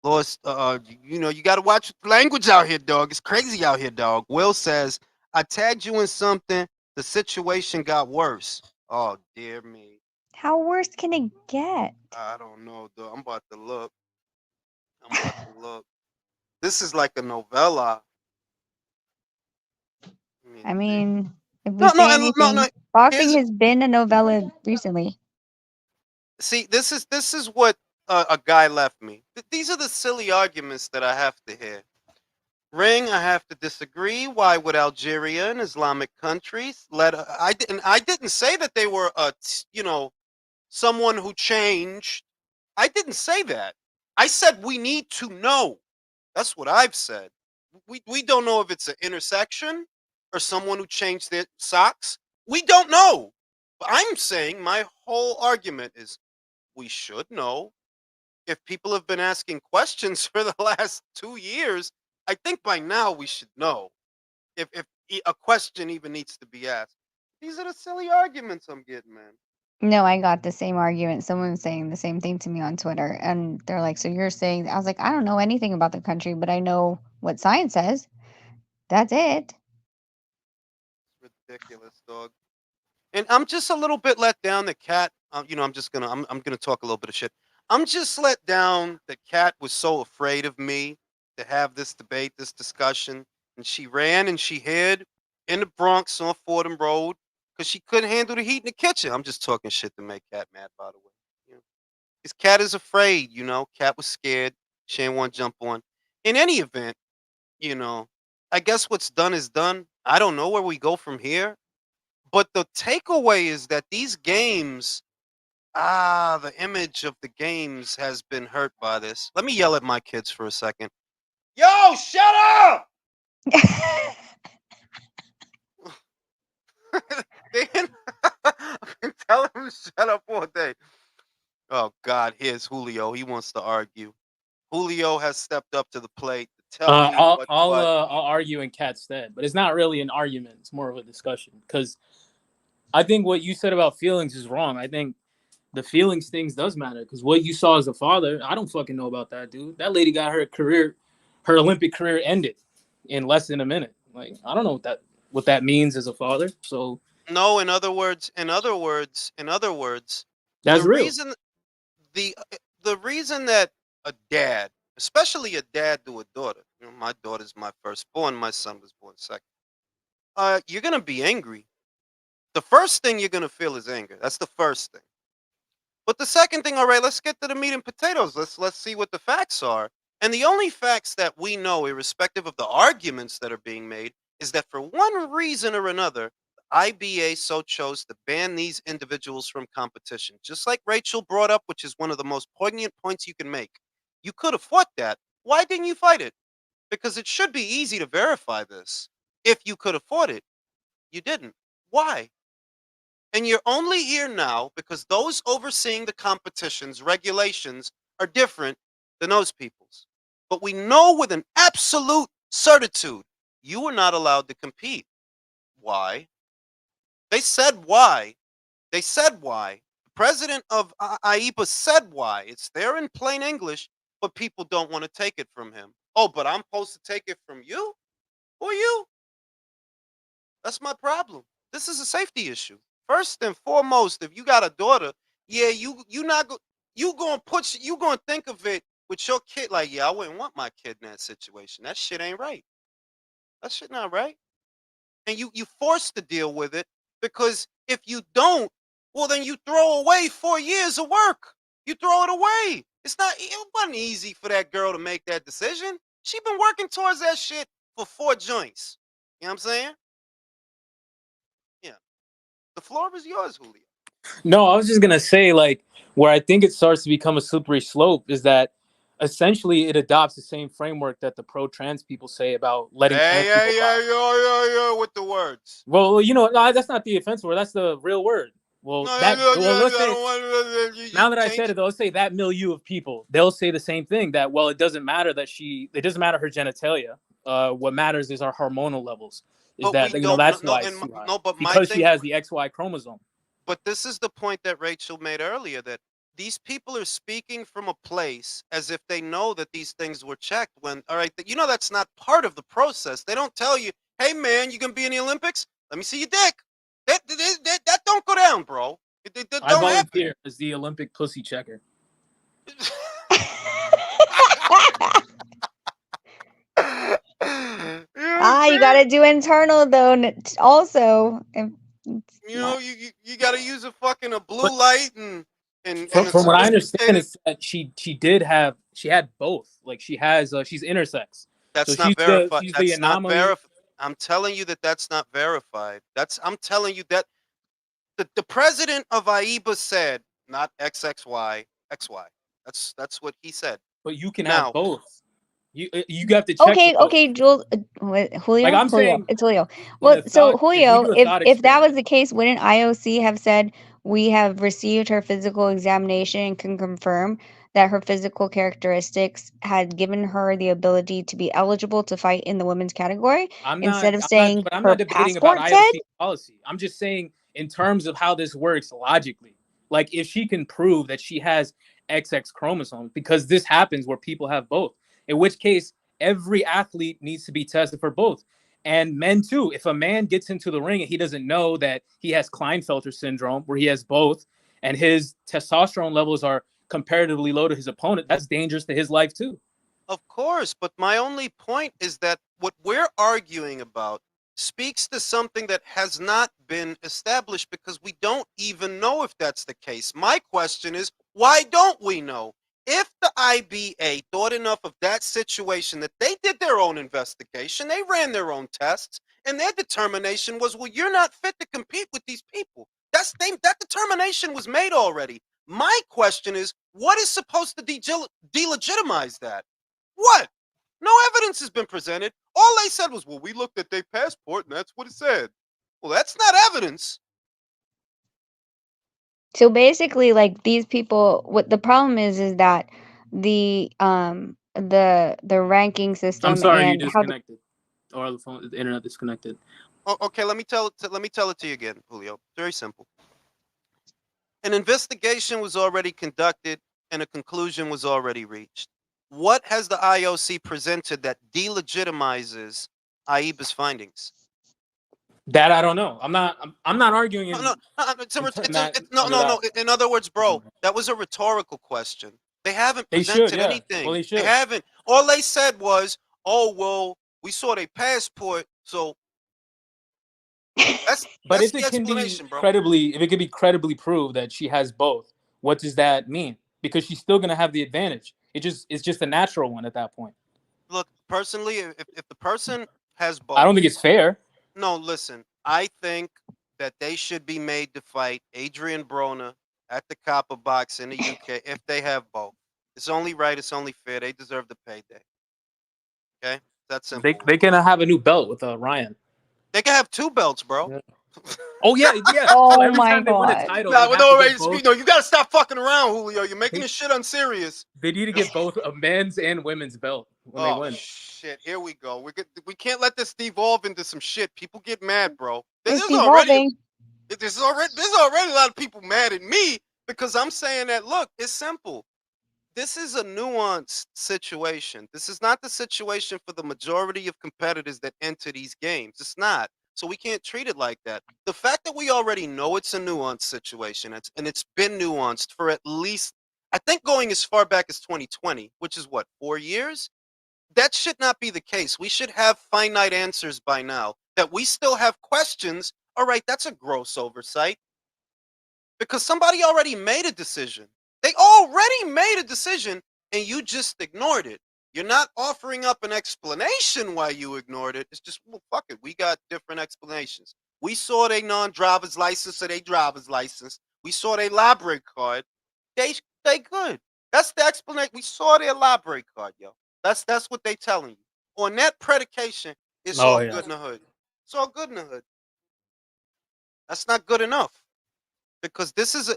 Lost, you got to watch language out here, dog. It's crazy out here, dog. Will says, I tagged you in something. The situation got worse. Oh, dear me. How worse can it get? I don't know, dog. I'm about to look. I'm about to look. This is like a novella. Let me I see. mean, if we No, no, say and no, no. anything, boxing Here's has been a novella recently. see. This is what a guy left me. These are the silly arguments that I have to hear. Ring, I have to disagree. Why would Algeria and Islamic countries let? I didn't say that they were someone who changed. I didn't say that. I said we need to know. That's what I've said. We don't know if it's an intersection or someone who changed their socks. We don't know. But I'm saying my whole argument is we should know. If people have been asking questions for the last 2 years, I think by now we should know if a question even needs to be asked. These are the silly arguments I'm getting, man. No, I got the same argument. Someone was saying the same thing to me on Twitter, and they're like, "So you're saying?" I was like, "I don't know anything about the country, but I know what science says. That's it." It's ridiculous, dog. And I'm just a little bit let down that Cat. I'm gonna talk a little bit of shit. I'm just let down that Cat was so afraid of me to have this debate, this discussion, and she ran and she hid in the Bronx on Fordham Road because she couldn't handle the heat in the kitchen. I'm just talking shit to make Cat mad, by the way. You know, his Cat is afraid. Cat was scared. She ain't want to jump on. In any event, you know, I guess what's done is done. I don't know where we go from here. But the takeaway is that these games, the image of the games has been hurt by this. Let me yell at my kids for a second. Yo, shut up! They've been, I've been telling them to shut up all day. Oh God, here's Julio. He wants to argue. Julio has stepped up to the plate. Tell me what. I'll argue in Cat's stead, but it's not really an argument. It's more of a discussion because I think what you said about feelings is wrong. I think the feelings things does matter because what you saw as a father, I don't fucking know about that dude. That lady got her Olympic career ended in less than a minute. Like I don't know what that means as a father. So No, in other words, the that's real. reason the reason that a dad, especially a dad to a daughter, my daughter's my firstborn, my son was born second. You're gonna be angry. The first thing you're gonna feel is anger. That's the first thing. But the second thing, all right, let's get to the meat and potatoes. Let's see what the facts are. And the only facts that we know, irrespective of the arguments that are being made, is that for one reason or another, the IBA so chose to ban these individuals from competition. Just like Rachel brought up, which is one of the most poignant points you can make. You could have fought that. Why didn't you fight it? Because it should be easy to verify this. If you could afford it, you didn't. Why? And you're only here now because those overseeing the competition's regulations are different than those people's. But we know with an absolute certitude you were not allowed to compete. Why? They said why. They said why. The president of AIPA said why. It's there in plain English, but people don't want to take it from him. Oh, but I'm supposed to take it from you? Who are you? That's my problem. This is a safety issue. First and foremost, if you got a daughter, yeah, you not go, you gonna think of it with your kid like, yeah, I wouldn't want my kid in that situation. That shit ain't right. That shit not right. And you forced to deal with it because if you don't, well then you throw away 4 years of work. You throw it away. It wasn't easy for that girl to make that decision. She been working towards that shit for 4 joints. You know what I'm saying? Yeah. The floor is yours, Julio. No, I was just gonna say like where I think it starts to become a slippery slope is that essentially it adopts the same framework that the pro trans people say about letting Hey, trans people hey, ride. hey, yo, with the words. Well, you know, no, that's not the offensive word. That's the real word. No, Well, let's I say don't want you now that I said change. it, they'll say that milieu of people. They'll say the same thing that well, it doesn't matter her genitalia. What matters is our hormonal levels. Is But we that you know don't. No, that's no, why it's too high no. But my because she thing. has the XY chromosome. But this is the point that Rachel made earlier, that these people are speaking from a place as if they know that these things were checked. When all right, that's not part of the process. They don't tell you, hey man, you gonna be in the Olympics? Let me see your dick. That don't go down, bro. It I don't happen. volunteer as the Olympic pussy checker. You know what I'm Ah, you saying? gotta do internal though. Also, if it's not. You got to use a But blue light and a from what I understand, sophisticated. is that she had both. Like she's intersex, so That's not verified. she's the That's not anomaly. verified. I'm telling you that that's not verified. I'm telling you that the president of AIBA said not XXY XY. That's what he said. But you can have Now, both. You have to check for Okay, both. okay, Jules, Like Julio, I'm Julio, saying, it's Julio. in Well, a so thought, if we Julio, do a if thought if that was experiment, the case, wouldn't IOC have said we have received her physical examination and can confirm that her physical characteristics had given her the ability to be eligible to fight in the women's category instead of saying I'm her not debating about passport said? IOC policy. I'm just saying in terms of how this works logically. Like if she can prove that she has XX chromosomes, because this happens where people have both, in which case every athlete needs to be tested for both. And men too. If a man gets into the ring and he doesn't know that he has Klinefelter syndrome, where he has both, and his testosterone levels are comparatively low to his opponent, that's dangerous to his life too. of course, but my only point is that what we're arguing about speaks to something that has not been established because we don't even know if that's the case. My question is, why don't we know? If the IBA thought enough of that situation that they did their own investigation, they ran their own tests, and their determination was, well, you're not fit to compete with these people. That determination was made already. My question is, what is supposed to delegitimize that? What? No evidence has been presented. All they said was, well, we looked at their passport and that's what it said. Well, that's not evidence. So basically, like these people, what the problem is that the the ranking I'm system sorry, you and how disconnected, or the internet disconnected. Okay, let me tell it to you again, Julio. Very simple. An investigation was already conducted and a conclusion was already reached. What has the IOC presented that delegitimizes AIBA's findings? That I don't know. I'm not arguing No, no, in that no, under no, that. no. In other words, bro, that was a rhetorical question. They haven't They should, presented yeah. Well, anything. they They should. haven't. All they said was, "Oh, well, we saw their passport, so that's But that's if the it can be explanation, bro." credibly, if it can be credibly proved that she has both, what does that mean? Because she's still gonna have the advantage. It's just a natural one at that point. Look, personally, if the person has I don't both, think it's fair. no, listen, I think that they should be made to fight Adrian Broner at the Copper Box in the UK if they have both. It's only right. It's only fair. They deserve the payday. Okay, that simple. They can have a new belt with Ryan. They can have two belts, bro. Yeah. Oh yeah, yeah. So Oh every my time they win a god. title, Nah, they well, have no, to right, get both. no, you gotta stop fucking around, Julio. You're making They, this shit unserious. they need to get both a men's and women's belt when they Oh win. shit! Here we go. We can't let this devolve into some shit. People get mad, bro. It's devolving. There's already a lot of people mad at me because I'm saying that. Look, it's simple. This is a nuanced situation. This is not the situation for the majority of competitors that enter these games. It's not. So we can't treat it like that. The fact that we already know it's a nuanced situation, and it's been nuanced for at least, I think, going as far back as 2020, which is what, 4 years? That should not be the case. We should have finite answers by now. That we still have questions. All right, that's a gross oversight because somebody already made a decision. They already made a decision and you just ignored it. You're not offering up an explanation why you ignored it. It's just, well, fuck it. We got different explanations. We saw their non-driver's license or their driver's license. We saw their library card. They they good. That's the explanation. We saw their library card, yo. That's what they telling you. On that predication, it's Oh all yeah. good in the hood. It's all good in the hood. That's not good enough because this is a,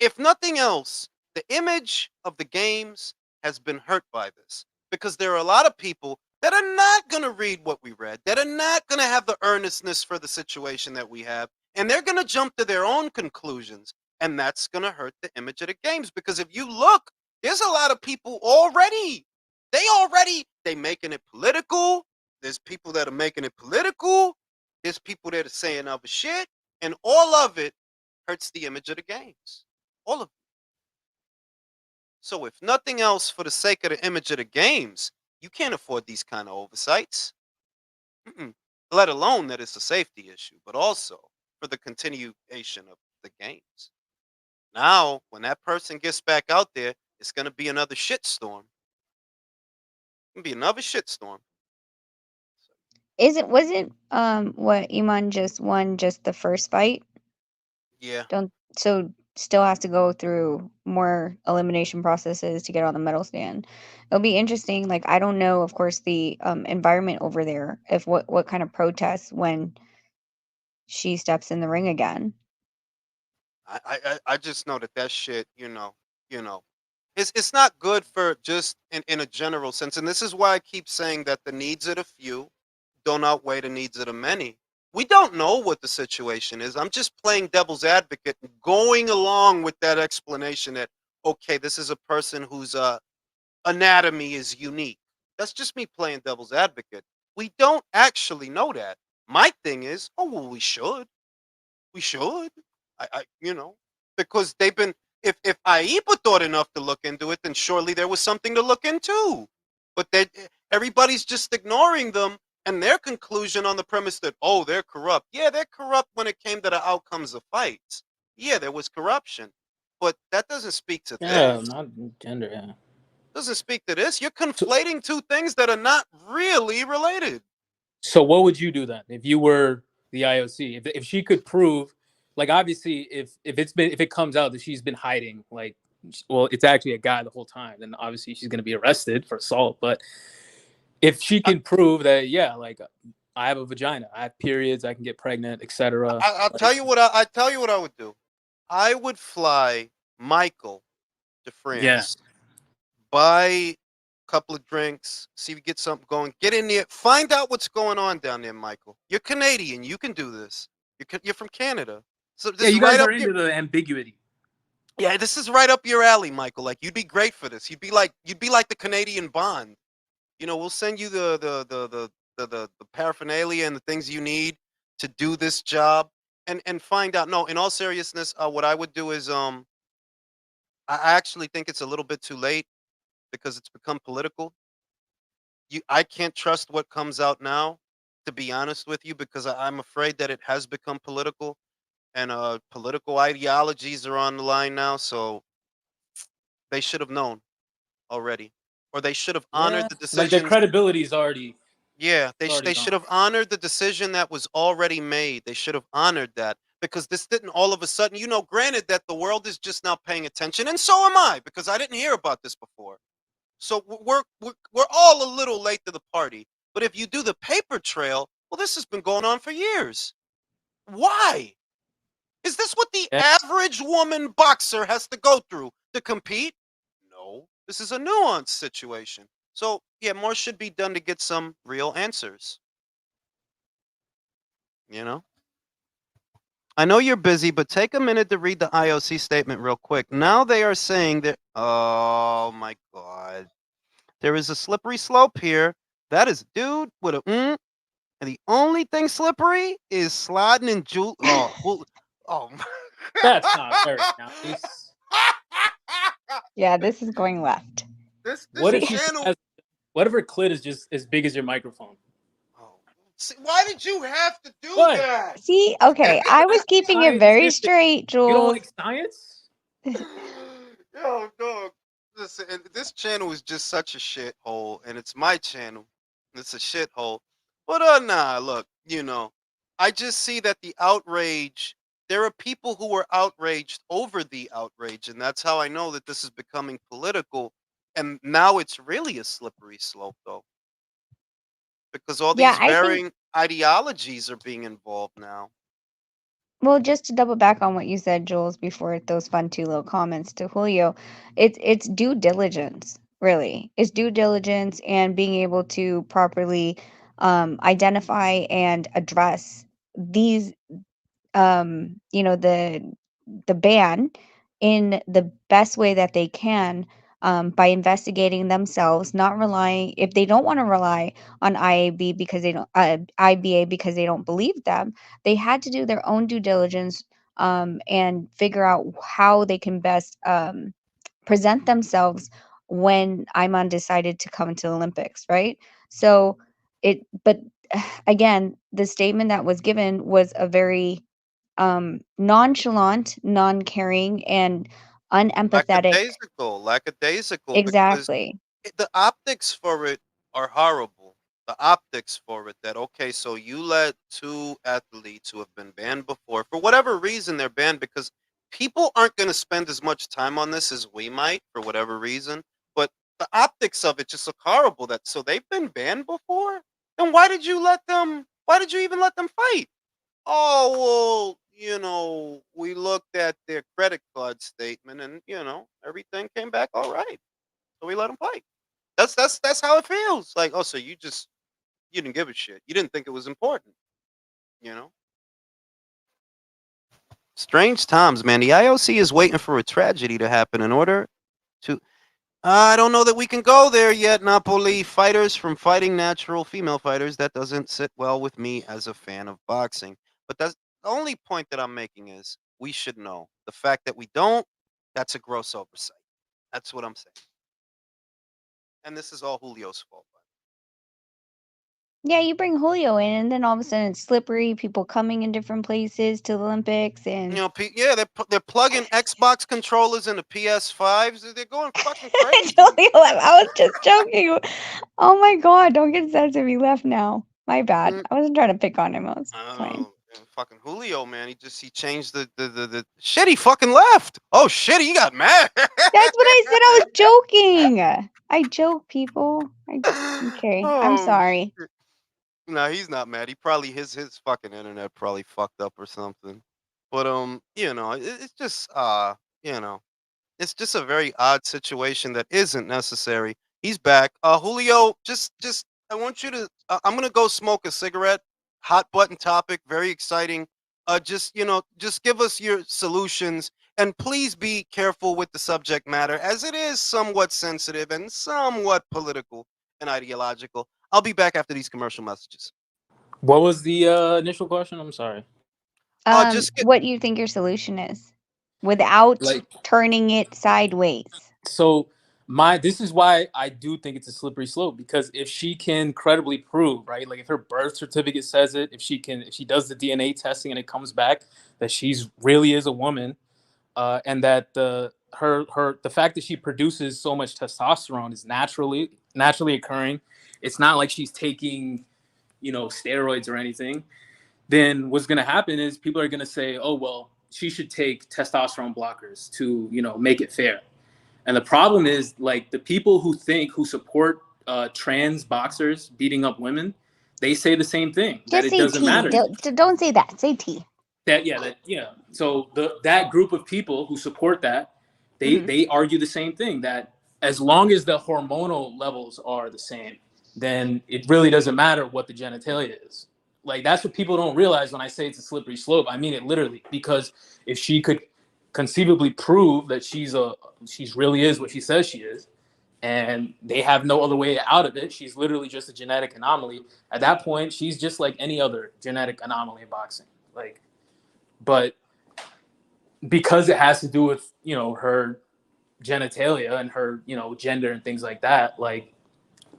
if nothing else, the image of the games has been hurt by this because there are a lot of people that are not going to read what we read, that are not going to have the earnestness for the situation that we have, and they're going to jump to their own conclusions, and that's going to hurt the image of the games because if you look, there's a lot of people already. They making it political. There's people that are making it political. There's people that are saying other shit, and all of it hurts the image of the games. All of it. So if nothing else, for the sake of the image of the games, you can't afford these kind of oversights. Mm-mm. Let alone that it's a safety issue, but also for the continuation of the games. Now, when that person gets back out there, it's going to be another shitstorm. It's going to be another shitstorm. Isn't wasn't what Iman just won just the first fight? Yeah. Don't so still has to go through more elimination processes to get on the medal stand. It'll be interesting. Like I don't know, of course, the environment over there. If what kind of protests when she steps in the ring again. I just know that shit, you know, it's not good for just in a general sense, and this is why I keep saying that the needs of the few don't outweigh the needs of the many. We don't know what the situation is. I'm just playing devil's advocate, going along with that explanation that okay, this is a person whose anatomy is unique. That's just me playing devil's advocate. We don't actually know that. My thing is, oh well, we should. Because they've been. If AIPA thought enough to look into it, then surely there was something to look into. But everybody's just ignoring them and their conclusion on the premise that they're corrupt. Yeah, they're corrupt when it came to the outcomes of fights. Yeah, there was corruption, but that doesn't speak to Yeah, this. not gender. Yeah. Doesn't speak to this. You're So, conflating two things that are not really related. so what would you do then if you were the IOC? If she could prove, like obviously, if it comes out that she's been hiding, like, well, it's actually a guy the whole time, then obviously she's gonna be arrested for assault. But if she I, can prove that, yeah, like I have a vagina, I have periods, I can get pregnant, etc. I'll tell Like, you what I tell you what I would do. I would fly Michael to yeah, France, buy couple of drinks, see if you get something going. Get in there, find out what's going on down there, Michael. You're Canadian, you can do this. You're from Canada, so Yeah, this is you right guys up are your into the ambiguity. yeah, this is right up your alley, Michael. Like you'd be great for this. You'd be like the Canadian Bond. We'll send you the paraphernalia and the things you need to do this job and find out. No, in all seriousness, what I would do is I actually think it's a little bit too late because it's become political. I can't trust what comes out now, to be honest with you, because I'm afraid that it has become political and political ideologies are on the line now. So they should have known already, or they should have honored Yeah, the like their decisions. credibility is already Yeah, it's already they gone. should have honored the decision that was already made. They should have honored that because this didn't all of a sudden. Granted that the world is just now paying attention, and so am I because I didn't hear about this before. So we're all a little late to the party. But if you do the paper trail, well, this has been going on for years. Why? Is this what the Yeah, average woman boxer has to go through to compete? No. This is a nuanced situation. So, yeah, more should be done to get some real answers, you know? I know you're busy, but take a minute to read the IOC statement real quick. Now they are saying that, oh my God, there is a slippery slope here. That is a dude with a, and the only thing slippery is sliding in Jewel. Oh, oh that's not very my. nice. Yeah, this is going left. This What if See, she just channel. has what if her clit is just as big as your microphone? Oh, see, why did you have to do What? that? see, okay, I was keeping it very Scientific. straight, You don't Jules. like science? Yo, dog. Listen, and this channel is just such a shithole, and it's my channel. It's a shithole. But nah, look, I just see that the outrage. There are people who are outraged over the outrage, and that's how I know that this is becoming political. And now it's really a slippery slope, though, because all Yeah, these I think, varying ideologies are being involved now. well, just to double back on what you said, Jules, before those fun two little comments to Julio, it's due diligence, really. It's due diligence and being able to properly identify and address these the ban in the best way that they can, by investigating themselves, not relying if they don't want to rely on IAB because they don't IBA because they don't believe them. They had to do their own due diligence, and figure out how they can best present themselves when Iman decided to come to the Olympics, right? So but again, the statement that was given was a very nonchalant, non-caring, and unempathetic. Lackadaisical, because Exactly. the optics for it are horrible. The optics for it that okay, so you let two athletes who have been banned before for whatever reason they're banned because people aren't going to spend as much time on this as we might for whatever reason. But the optics of it just look horrible. That so they've been banned before. Then why did you let them? Why did you even let them fight? Oh, well, we looked at their credit card statement and, everything came back all right. So we let them fight. That's how it feels. Like, oh, so you didn't give a shit. You didn't think it was important, you know? Strange times, man. The IOC is waiting for a tragedy to happen in order to I don't know that we can go there yet, Napoli. Fighters from fighting natural female fighters. That doesn't sit well with me as a fan of boxing. But that's the only point that I'm making is we should know. The fact that we don't, that's a gross oversight. That's what I'm saying. And this is all Julio's fault. Yeah, you bring Julio in, and then all of a sudden it's slippery. People coming in different places to the Olympics, and Yeah, they're plugging Xbox controllers into PS5s. They're going fucking crazy. Julio left. I was just joking. Oh my God! Don't get sensitive. He left now. My bad. Mm, I wasn't trying to pick on him. I was playing. Oh, fucking Julio, man. He changed the shit. He fucking left. Oh shit, he got mad. That's what I said. I was joking. I joke, people. Okay. I'm Oh sorry. shit. No, he's not mad. He probably his fucking internet probably fucked up or something. But it's just you know, it's just a very odd situation that isn't necessary. He's back. Julio, just I want you to. I'm gonna go smoke a cigarette. Hot button topic, very exciting. Just just give us your solutions, and please be careful with the subject matter, as it is somewhat sensitive and somewhat political and ideological. I'll be back after these commercial messages. What was the initial question? I'm sorry. Just get. What do you think your solution is without Like, turning it sideways? so my this is why I do think it's a slippery slope, because if she can credibly prove, right, like if her birth certificate says it, if she does the DNA testing and it comes back that she's really is a woman, and that the fact that she produces so much testosterone is naturally occurring. It's not like she's taking, steroids or anything. Then what's going to happen is people are going to say, oh well, she should take testosterone blockers to make it fair. And the problem is, like, the people who support trans boxers beating up women, they say the same thing, that Just it say doesn't T. matter. Don't say that. Say T. So that group of people who support that, they Hmm. they argue the same thing, that as long as the hormonal levels are the same, then it really doesn't matter what the genitalia is. Like, that's what people don't realize when I say it's a slippery slope. I mean it literally, because if she could conceivably prove that she's really is what she says she is, and they have no other way out of it, she's literally just a genetic anomaly. At that point, she's just like any other genetic anomaly in boxing. Like, but because it has to do with her genitalia and her gender and things like that, like,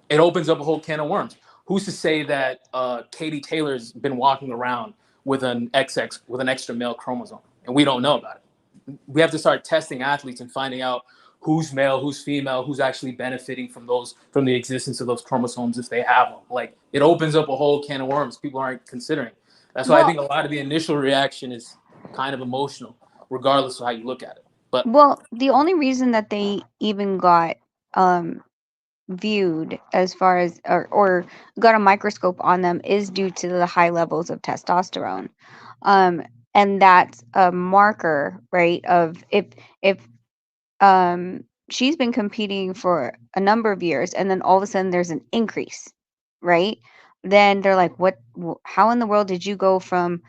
it opens up a whole can of worms. Who's to say that Katie Taylor's been walking around with an extra male chromosome and we don't know about it? We have to start testing athletes and finding out who's male, who's female, who's actually benefiting from the existence of those chromosomes if they have them. Like, it opens up a whole can of worms people aren't considering. That's why I Well, think a lot of the initial reaction is kind of emotional, regardless of how you look at it. But the only reason that they even got um viewed as far as or got a microscope on them is due to the high levels of testosterone. Um, and that's a marker, right, of if she's been competing for a number of years and then all of a sudden there's an increase, right? Then they're like, how in the world did you go from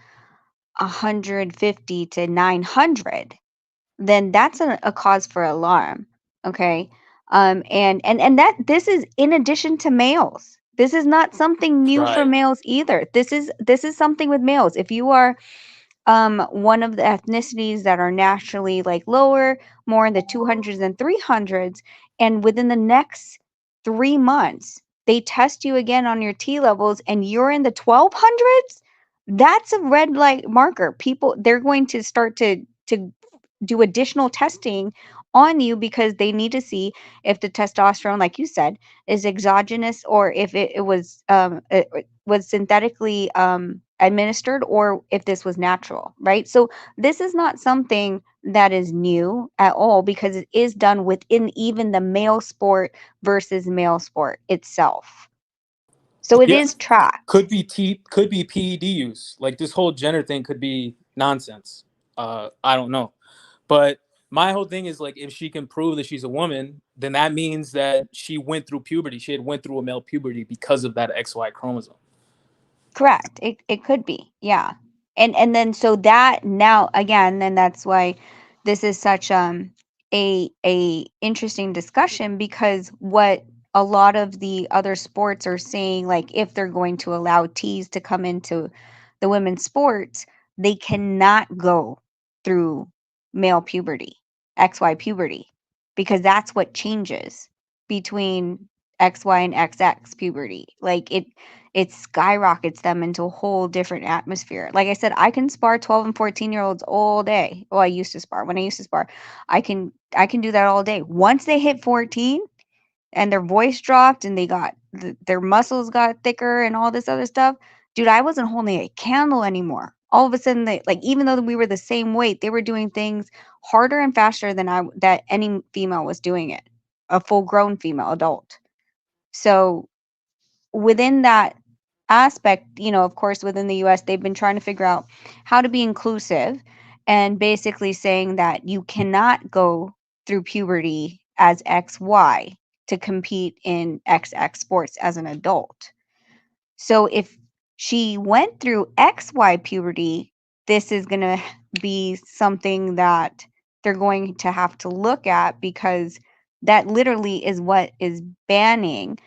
150 to 900? Then that's a cause for alarm. Okay. And that this is in addition to males. This is not something new for right, males either. This is something with males. If you are one of the ethnicities that are naturally like lower, more in the 200s and 300s, and within the next 3 months they test you again on your T levels and you're in the 1200s, that's a red light marker. People, they're going to start to do additional testing on you because they need to see if the testosterone, like you said, is exogenous or if it was synthetically administered or if this was natural, right? So this is not something that is new at all because it is done within even the male sport versus male sport itself. So it yeah, is tracked. could be PED use. Like, this whole gender thing could be nonsense. I don't know, but my whole thing is, like, if she can prove that she's a woman, then that means that she went through puberty. She had went through a male puberty because of that XY chromosome. Correct. It could be. Yeah. And then so that now again, then that's why this is such a interesting discussion because what a lot of the other sports are saying, like if they're going to allow tees to come into the women's sports, they cannot go through male puberty, XY puberty, because that's what changes between XY and XX puberty. Like it skyrockets them into a whole different atmosphere. Like I said, I can spar 12 and 14-year-olds all day. Well, I used to spar. When I used to spar, I can do that all day. Once they hit 14 and their voice dropped and they got their muscles got thicker and all this other stuff, dude, I wasn't holding a candle anymore. All of a sudden, they like even though we were the same weight, they were doing things harder and faster than I that any female was doing it, a full grown female adult. So within that aspect, of course, within the US, they've been trying to figure out how to be inclusive and basically saying that you cannot go through puberty as XY. to compete in XX sports as an adult. So if she went through XY puberty, this is going to be something that they're going to have to look at, because that literally is what is banning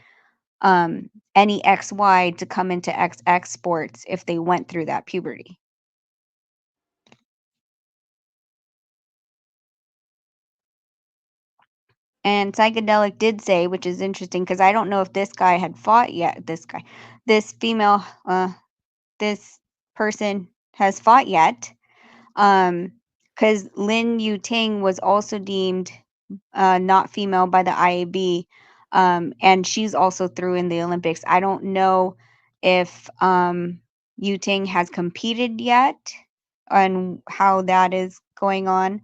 any XY to come into XX sports if they went through that puberty. And Psychedelic did say, which is interesting because I don't know if this guy had fought yet. This female, this person has fought yet. Because Lin Yu Ting was also deemed not female by the IAB, and she's also through in the Olympics. I don't know if Yu Ting has competed yet and how that is going on.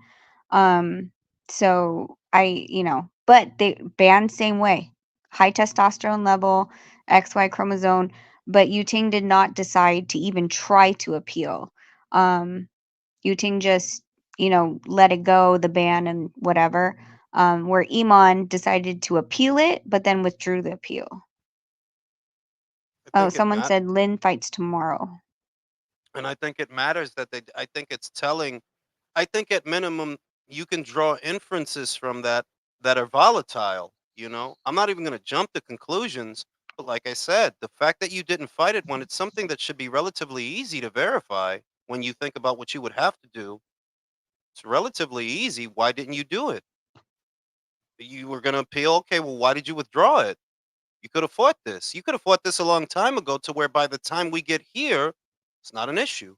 Um, so but they banned same way, high testosterone level, XY chromosome, but Yu Ting did not decide to even try to appeal. Yu Ting just, let it go, the ban and whatever. Where Iman decided to appeal it, but then withdrew the appeal. I Oh, think it someone matters. said Lynn fights tomorrow. And I think it matters that I think it's telling. I think at minimum you can draw inferences from that that are volatile. I'm not even going to jump to conclusions, but like I said, the fact that you didn't fight it when it's something that should be relatively easy to verify, when you think about what you would have to do, it's relatively easy. Why didn't you do it? You were going to appeal. Okay, well, why did you withdraw it? You could have fought this. You could have fought this a long time ago, to where by the time we get here, it's not an issue.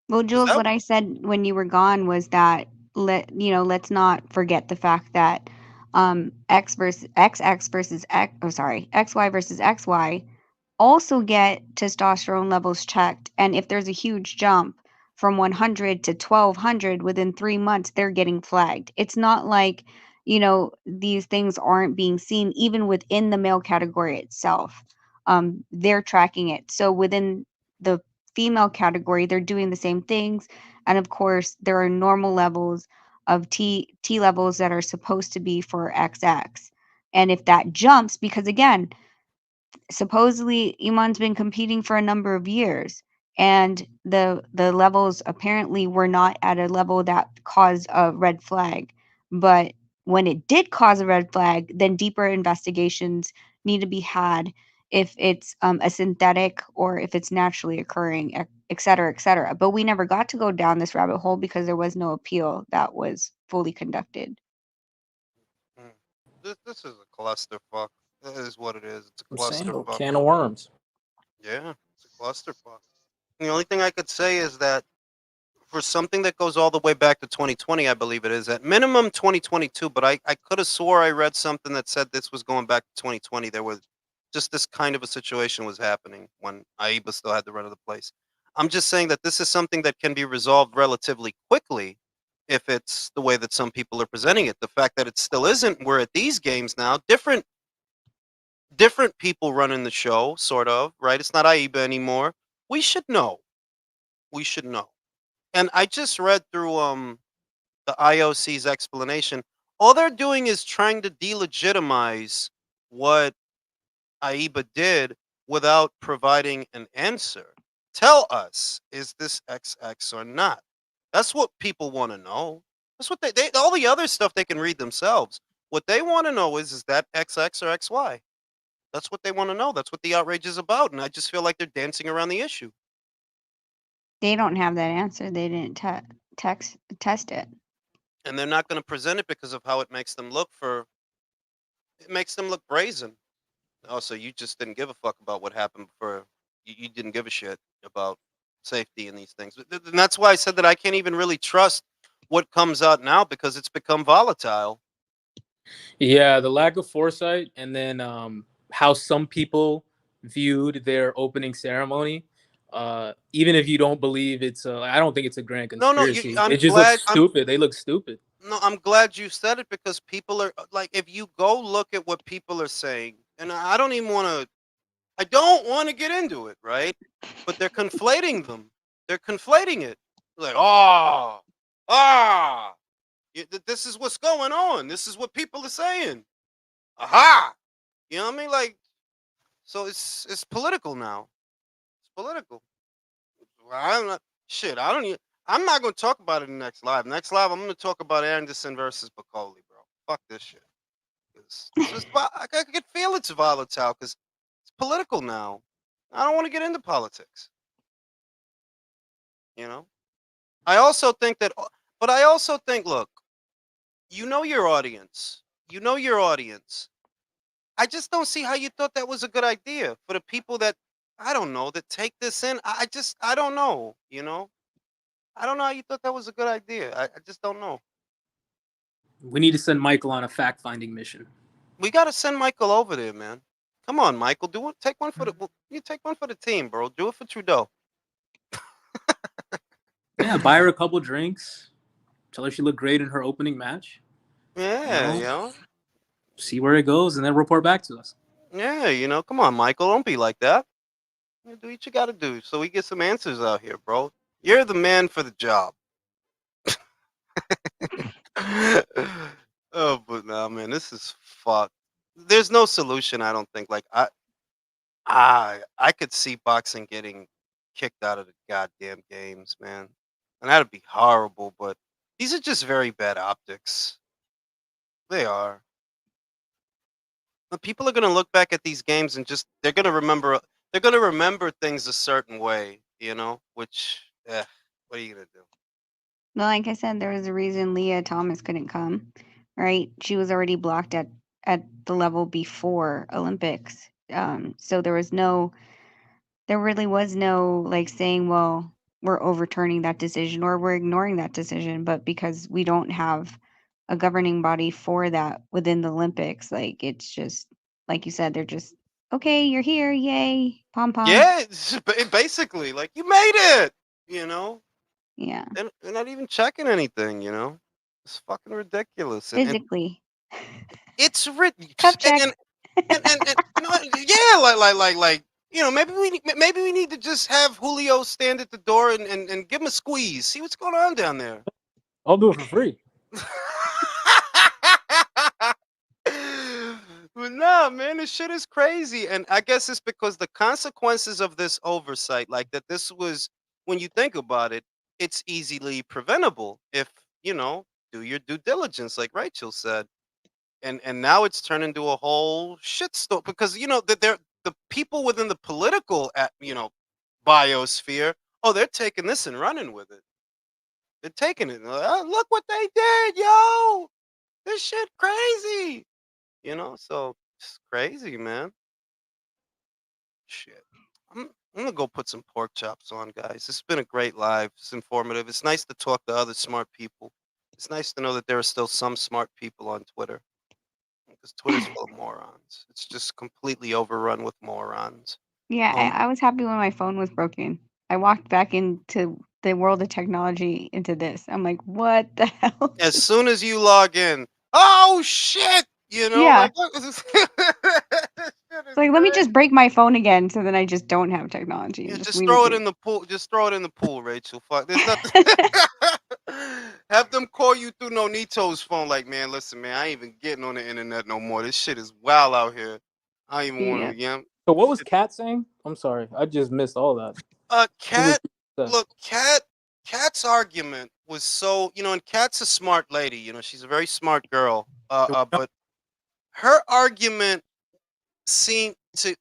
Well, Because Jules, that what I said when you were gone was that let's not forget the fact that X versus X, oh sorry, XY versus XY also get testosterone levels checked. And if there's a huge jump from 100 to 1200 within 3 months, they're getting flagged. It's not like, these things aren't being seen even within the male category itself. They're tracking it. So within the female category, they're doing the same things. And of course, there are normal levels of T levels that are supposed to be for XX. And if that jumps, because again, supposedly Iman's been competing for a number of years, and the levels apparently were not at a level that caused a red flag. But when it did cause a red flag, then deeper investigations need to be had if it's a synthetic or if it's naturally occurring, et cetera, et cetera. But we never got to go down this rabbit hole because there was no appeal that was fully conducted. mm, this is a clusterfuck. That is what it is. It's a I'm saying, a clusterfuck. can of worms. Yeah, it's a clusterfuck. The only thing I could say is that for something that goes all the way back to 2020, I believe it is at minimum 2022. But I could have swore I read something that said this was going back to 2020. There was just this kind of a situation was happening when AIBA still had the run of the place. I'm just saying that this is something that can be resolved relatively quickly if it's the way that some people are presenting it. The fact that it still isn't, we're at these games now, different people running the show, sort of, right? It's not AIBA anymore. We should know. We should know. And I just read through the IOC's explanation. All they're doing is trying to delegitimize what AIBA did without providing an answer. Tell us, is this XX or not? That's what people want to know. That's what they all the other stuff they can read themselves. What they want to know is that XX or XY? That's what they want to know. That's what the outrage is about. And I just feel like they're dancing around the issue. They don't have that answer. They didn't test it. And they're not going to present it because of how it makes them look it makes them look brazen. Oh, so you just didn't give a fuck about what happened before. You didn't give a shit about safety and these things. And that's why I said that I can't even really trust what comes out now, because it's become volatile. Yeah, the lack of foresight, and then how some people viewed their opening ceremony. Even if you don't believe I don't think it's a grand No, no, conspiracy. It just looks stupid. They look stupid. I'm glad you said it, because people are like, if you go look at what people are saying, and I don't want to get into it, right? But they're conflating them. They're conflating it. Like, oh, ah, this is what's going on. This is what people are saying. Aha! You know what I mean? Like, so it's political now. It's political. Well, I'm not shit. I don't even. I'm not going to talk about it in the next live. Next live, I'm going to talk about Anderson versus Bacoli, bro. Fuck this shit. It's just, I could feel it's volatile because it's political now. I don't want to get into politics. You know. I also think that, but I also think, look, you know your audience. You know your audience. I just don't see how you thought that was a good idea for the people that I don't know that take this in. I don't know. You know, I don't know how you thought that was a good idea. I just don't know. We need to send Michael on a fact finding mission. We got to send Michael over there, man. Come on, Michael. Do it. Take one for the. You take one for the team, bro. Do it for Trudeau. Yeah, buy her a couple drinks. Tell her she looked great in her opening match. You Yeah, know, you know. see where it goes, and then report back to us. Yeah, you know. Come on, Michael. Don't be like that. You do what you got to do so we get some answers out here, bro. You're the man for the job. Oh, but nah, man, this is fucked. There's no solution. I don't think. Like I could see boxing getting kicked out of the goddamn games, man, and that'd be horrible. But these are just very bad optics. They are. The people are gonna look back at these games and just they're gonna remember. They're gonna remember things a certain way, you know. Which, what are you gonna do? Well, like I said, there was a reason Leah Thomas couldn't come, right? She was already blocked at the level before Olympics. So there really was no like saying, well, we're overturning that decision or we're ignoring that decision, but because we don't have a governing body for that within the Olympics, like it's just like you said, they're just okay, you're here, yay, pom pom. Yeah, it's basically like you made it. You know, Yeah, and they're not even checking anything. You know, it's fucking ridiculous. And physically. it's written Cup and check. and you know yeah like you know maybe we need to just have Julio stand at the door and give him a squeeze, see what's going on down there. I'll do it for free. But nah, man, this shit is crazy, and I guess it's because the consequences of this oversight, like that, this was when you think about it, it's easily preventable if you know do your due diligence, like Rachel said. And now it's turned into a whole shitstorm because you know that they're the people within the political you know biosphere. Oh, they're taking this and running with it. They're taking it. "Oh, look what they did, yo! This shit crazy." You know, so it's crazy, man. Shit. I'm gonna go put some pork chops on, guys. It's been a great live. It's informative. It's nice to talk to other smart people. It's nice to know that there are still some smart people on Twitter. Because Twitter's full of morons. It's just completely overrun with morons. Yeah, Um, I was happy when my phone was broken. I walked back into the world of technology into this. I'm like, what the hell? as soon as you log in, oh shit! You know, Yeah. like look, this shit It's is like, let me crazy. just break my phone again so then I just don't have technology Yeah, and just just leave it throw it be. in the pool. Just throw it in the pool, Rachel. Fuck, there's nothing. Have them call you through Nonito's phone. Like, man, listen, man, I ain't even getting on the internet no more. This shit is wild out here. I don't even want Yeah. to. Yeah, So what was Kat saying? I'm sorry, I just missed all that. What was Cat. that? Look, Cat's argument was so you know, and Cat's a smart lady. You know, she's a very smart girl. But her argument seemed to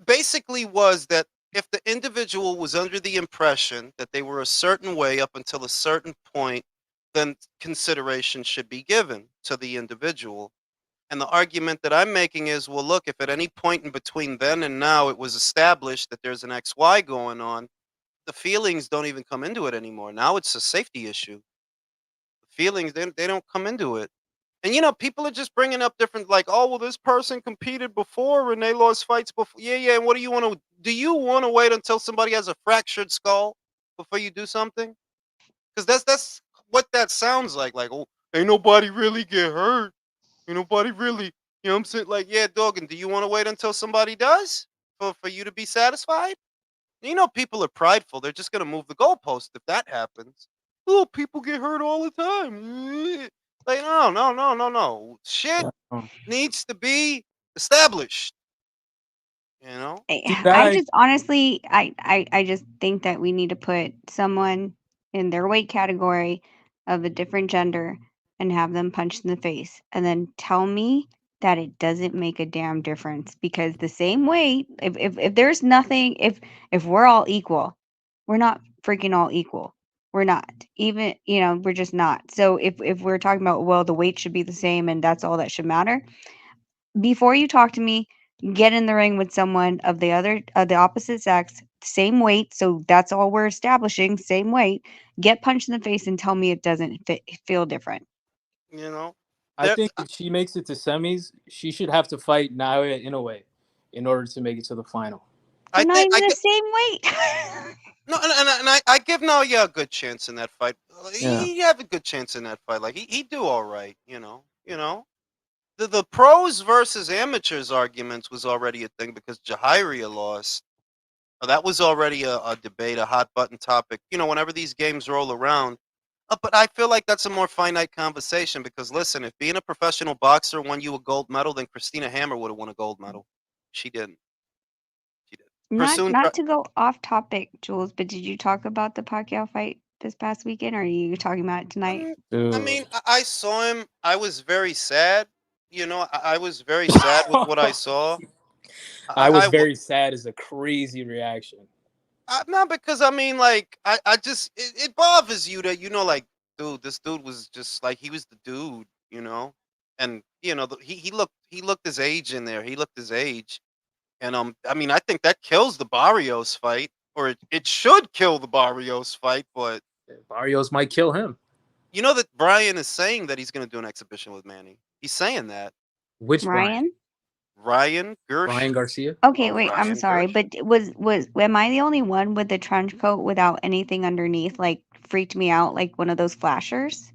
basically was that if the individual was under the impression that they were a certain way up until a certain point, then consideration should be given to the individual. And the argument that I'm making is, well, look, if at any point in between then and now it was established that there's an XY going on, the feelings don't even come into it anymore. Now it's a safety issue. The feelings, they don't come into it. And you know, people are just bringing up different, like, oh, well, this person competed before and they lost fights before. Yeah, yeah. And what do you want to? Do you want to wait until somebody has a fractured skull before you do something? Because that's what that sounds like. Like, oh, ain't nobody really get hurt. Ain't nobody really. You know what I'm saying? Like, yeah, dog. And do you want to wait until somebody does for you to be satisfied? You know, people are prideful. They're just gonna move the goalpost if that happens. Oh, people get hurt all the time. Like, no, no, no, no, no. Shit Um, needs to be established. You know. See, I I just honestly, I just think that we need to put someone in their weight category of a different gender and have them punched in the face, and then tell me that it doesn't make a damn difference because the same weight, if there's nothing, if we're all equal, we're not freaking all equal. We're not even, we're just not. So if we're talking about, well, the weight should be the same and that's all that should matter, before you talk to me, get in the ring with someone of the opposite sex, same weight. So that's all we're establishing, same weight. Get punched in the face and tell me it doesn't feel different. You know. I There, think if she makes it to semis, she should have to fight Naoya Inoue in order to make it to the final. They're I not think even I the get same weight. no, and I give Naoya a good chance in that fight. Yeah. He have a good chance in that fight. Like he do all right. You know. The pros versus amateurs arguments was already a thing because Jahiria lost. That was already a debate, a hot button topic. Whenever these games roll around. But I feel like that's a more finite conversation because listen, if being a professional boxer won you a gold medal, then Christina Hammer would have won a gold medal. She didn't. She did. not Pursoon, not to go off topic, Jules, but did you talk about the Pacquiao fight this past weekend, or are you talking about it tonight? I Dude. mean, I saw him. I was very sad. I was very sad with what I saw. I was I wa- very sad is a crazy reaction. not because I mean, like, I just it bothers you that like, dude, this dude was just like he was the dude, and he looked his age in there. He looked his age, and I mean, I think that kills the Barrios fight, or it should kill the Barrios fight, but Barrios might kill him. you know that Brian is saying that he's going to do an exhibition with Manny. He's saying that. Which Brian? Ryan? Ryan Gersh. Ryan Garcia? Okay, Oh, wait, I'm Ryan sorry, Gersh. but was am I the only one with the trench coat without anything underneath? Like freaked me out, like one of those flashers.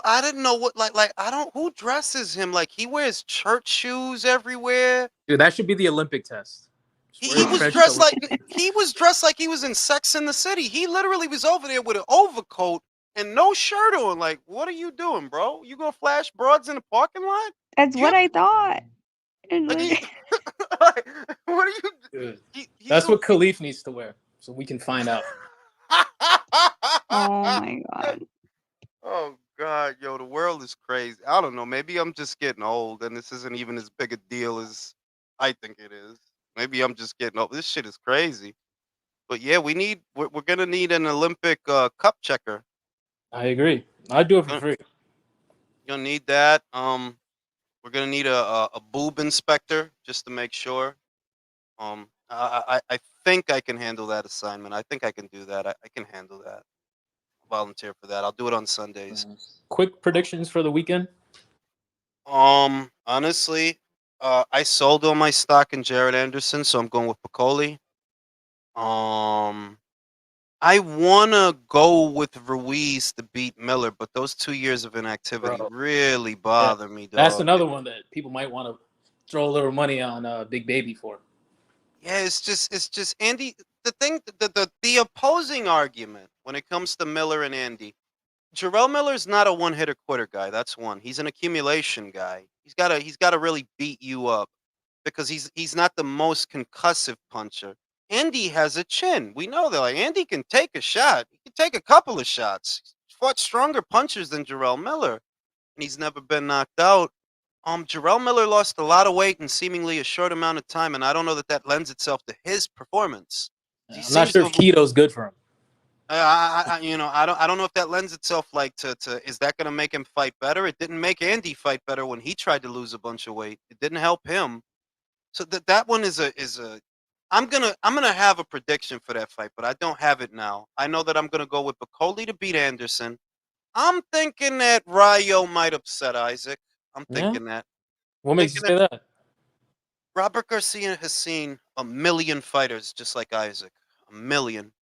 I didn't know what like I don't who dresses him like he wears church shoes everywhere. Dude, that should be the Olympic test. Just He, wear a he was trench dressed coat. like he was dressed like he was in Sex in the City. He literally was over there with an overcoat and no shirt on. Like, what are you doing, bro? You gonna flash broads in the parking lot? That's what Get I thought. And like, like, like, what are you? Dude. He's That's a what Khalif needs to wear, so we can find out. oh my god. Oh God, yo, the world is crazy. I don't know. Maybe I'm just getting old, and this isn't even as big a deal as I think it is. Maybe I'm just getting old. This shit is crazy. But yeah, we're gonna need an Olympic cup checker. I agree. I'd do it for Gonna, free. gonna need that. We're gonna need a boob inspector just to make sure. I think I can handle that assignment. I think I can do that. I can handle that. Volunteer for that. I'll do it on Sundays. Quick predictions for the weekend. Honestly, I sold all my stock in Jared Anderson, so I'm going with Piccoli. Um, I wanna go with Ruiz to beat Miller, but those 2 years of inactivity Bro. really Yeah. bother me, That's dog. another one that people might want to throw a little money on Big Baby for. Yeah, it's just Andy. The thing, the opposing argument when it comes to Miller and Andy, Jarrell Miller's not a one hitter quitter guy. That's one. He's an accumulation guy. He's gotta really beat you up because he's not the most concussive puncher. Andy has a chin. We know that. Like Andy can take a shot. He can take a couple of shots. He's fought stronger punchers than Jarrell Miller, and he's never been knocked out. Jarrell Miller lost a lot of weight in seemingly a short amount of time, and I don't know that that lends itself to his performance. He I'm not seems to sure if have. keto's good for him. I don't know if that lends itself like to is that going to make him fight better? It didn't make Andy fight better when he tried to lose a bunch of weight. It didn't help him. So that one is a. I'm gonna have a prediction for that fight, but I don't have it now. I know that I'm gonna go with Bacoli to beat Anderson. I'm thinking that Rayo might upset Isaac. I'm Yeah. thinking that. What makes you Thinking that say that? Robert Garcia has seen a million fighters just like Isaac. A million.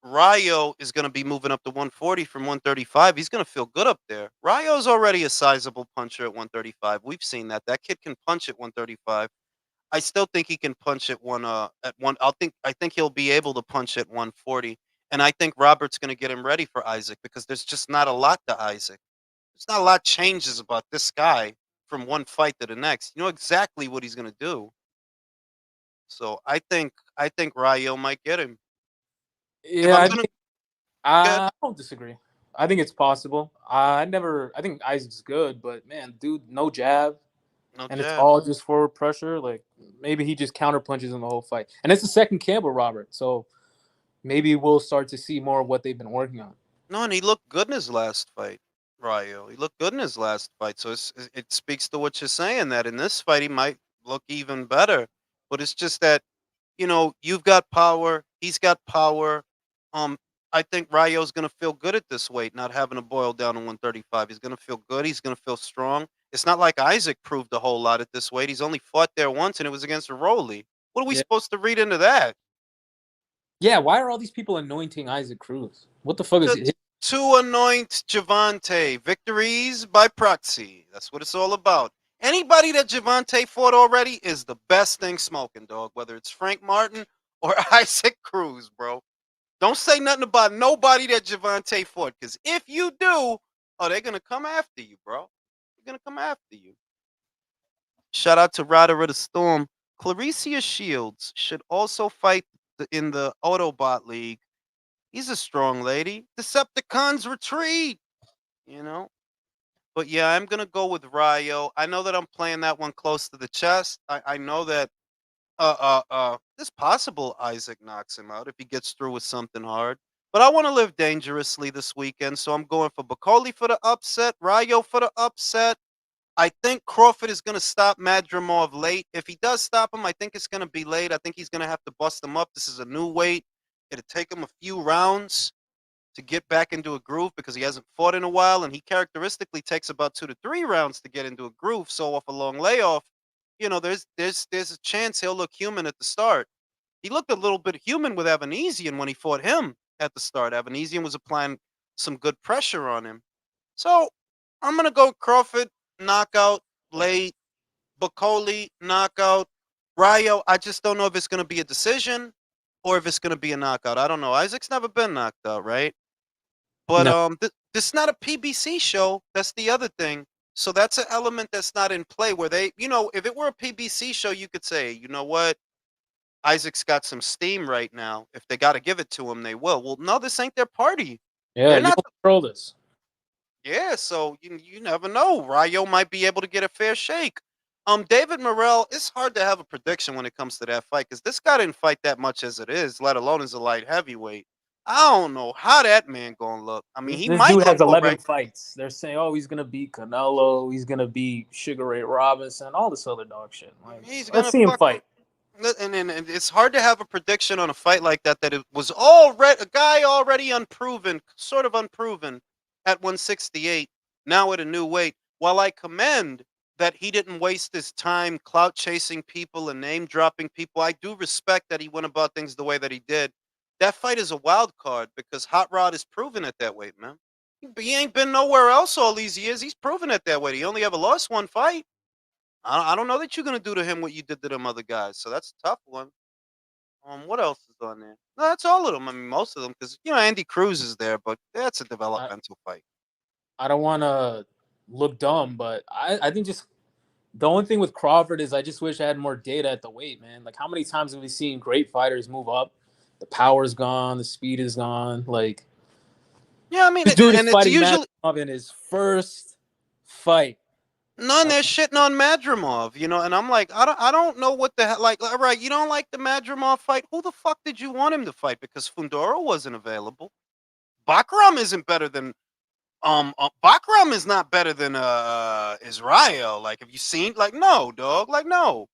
Rayo is going to be moving up to 140 from 135. He's going to feel good up there. Rayo's already a sizable puncher at 135. We've seen that. That kid can punch at 135. I still think he can punch at one. I think he'll be able to punch at 140. And I think Robert's going to get him ready for Isaac because there's just not a lot to Isaac. It's not a lot changes about this guy from one fight to the next. You know exactly what he's gonna do. So I think Rayo might get him. If Yeah, I'm I gonna think get I don't disagree. I think it's possible. I think Isaac's good, but man, dude, no jab, no and it's jab. all just forward pressure. Like maybe he just counter punches in the whole fight, and it's the second Campbell Robert, so maybe we'll start to see more of what they've been working on. No, and he looked good in his last fight, Rayo. He looked good in his last fight. So it speaks to what you're saying that in this fight he might look even better. But it's just that you've got power. He's got power. Um, I think Rayo's going to feel good at this weight, not having to boil down to 135. He's going to feel good. He's going to feel strong. It's not like Isaac proved a whole lot at this weight. He's only fought there once, and it was against Rolly. What are we Yeah, supposed to read into that? yeah. Why are all these people anointing Isaac Cruz? What the fuck is To, it? to anoint Javante. Victories by proxy. That's what it's all about. Anybody that Javante fought already is the best thing smoking, dog. Whether it's Frank Martin or Isaac Cruz, bro. Don't say nothing about nobody that Javante fought, because if you do, oh, they're gonna come after you, bro. They're gonna come after you. Shout out to Rider of the Storm. Claricia Shields should also fight in the Autobot League. He's a strong lady. Decepticons retreat, you know. But yeah, I'm gonna go with Rayo. I know that I'm playing that one close to the chest. I know that it's possible Isaac knocks him out if he gets through with something hard. But I want to live dangerously this weekend, so I'm going for Bacoli for the upset, Rayo for the upset. I think Crawford is going to stop Madrimov late. If he does stop him, I think it's going to be late. I think he's going to have to bust him up. This is a new weight. It'll take him a few rounds to get back into a groove because he hasn't fought in a while, and he characteristically takes about 2 to 3 rounds to get into a groove. So off a long layoff, there's a chance he'll look human at the start. He looked a little bit human with Avanesian when he fought him at the start. Avanesian was applying some good pressure on him. So I'm gonna go Crawford knockout late, Bacoli knockout, Rayo. I just don't know if it's gonna be a decision or if it's gonna be a knockout. I don't know. Isaac's never been knocked out, right? But No, this is not a PBC show. That's the other thing. So that's an element that's not in play where if it were a PBC show, you could say, you know what, Isaac's got some steam right now. If they got to give it to him, they will. Well, no, this ain't their party. yeah, They're you not. don't control this. Yeah, so you never know. Rayo might be able to get a fair shake. David Morrell, it's hard to have a prediction when it comes to that fight because this guy didn't fight that much as it is, let alone as a light heavyweight. I don't know how that man gonna look. I mean, he This might dude look has 11 alright. fights. They're saying, oh, he's gonna beat Canelo, he's gonna beat Sugar Ray Robinson, all this other dog shit. Like, He's let's gonna see him fuck. fight. And it's hard to have a prediction on a fight like that that it was already a guy already unproven, sort of unproven at 168, now at a new weight. While I commend that he didn't waste his time clout chasing people and name dropping people, I do respect that he went about things the way that he did. That fight is a wild card because Hot Rod is proven at that weight, man. He ain't been nowhere else all these years. He's proven at that weight. He only ever lost one fight. I don't know that you're gonna do to him what you did to them other guys. So that's a tough one. What else is on there? No, that's all of them. I mean, most of them, because Andy Cruz is there, but that's a I, developmental fight. I don't want to look dumb, but I think just the only thing with Crawford is I just wish I had more data at the weight, man. Like, how many times have we seen great fighters move up? The power's gone, the speed is gone. Like, Yeah, I mean, this dude is and it's fighting usually Madrimov in his first fight. none. They're shitting on Madrimov, and I'm like, I don't know what the hell. Like, all right, you don't like the Madrimov fight? Who the fuck did you want him to fight? Because Fundora wasn't available. Bakram isn't better than Bakram is not better than Israel. Like, have you seen? Like, no, dog. Like, no.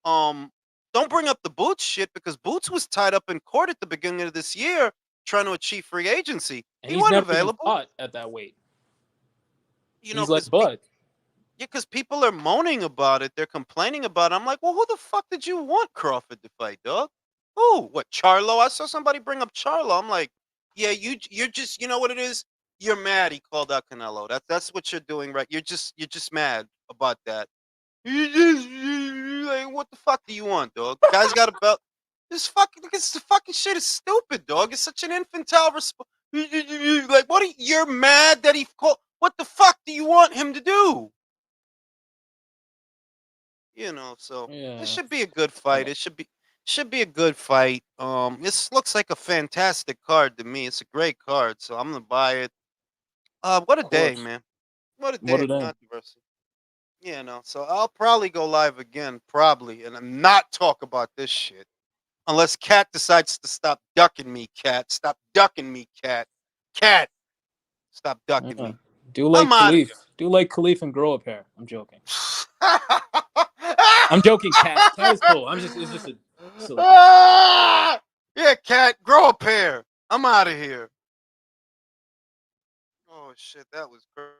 Um, don't bring up the Boots shit because Boots was tied up in court at the beginning of this year trying to achieve free agency. And He he's wasn't never even available, fought at that weight. He's like because Bud. yeah, because people are moaning about it. They're complaining about it. I'm like, well, who the fuck did you want Crawford to fight, dog? Who? What? Charlo? I saw somebody bring up Charlo. I'm like, yeah, you're just, you know what it is? You're mad. He called out Canelo. That's what you're doing, right? You're just mad about that. You just like, what the fuck do you want, dog? Guy's got a belt. This fucking shit is stupid, dog. It's such an infantile response. Like, what? You're mad that he called. What the fuck do you want him to do? So this Yeah. should be a good fight. It should be a good fight. This looks like a fantastic card to me. It's a great card, so I'm gonna buy it. What a Of day, course. man. What a day What are of they? controversy. So I'll probably go live again, probably, and I'm not talk about this shit. Unless Cat decides to stop ducking me, Cat. Stop ducking me, Cat. Cat, stop ducking Yeah. me. Do I'm like out of Khalif. Do like Khalif and grow a pair. I'm joking. here. I'm joking, Cat. Cat is cool. It's just a silly joke. Ah! Yeah, Cat, grow a pair. I'm out of here. Oh shit, that was crazy.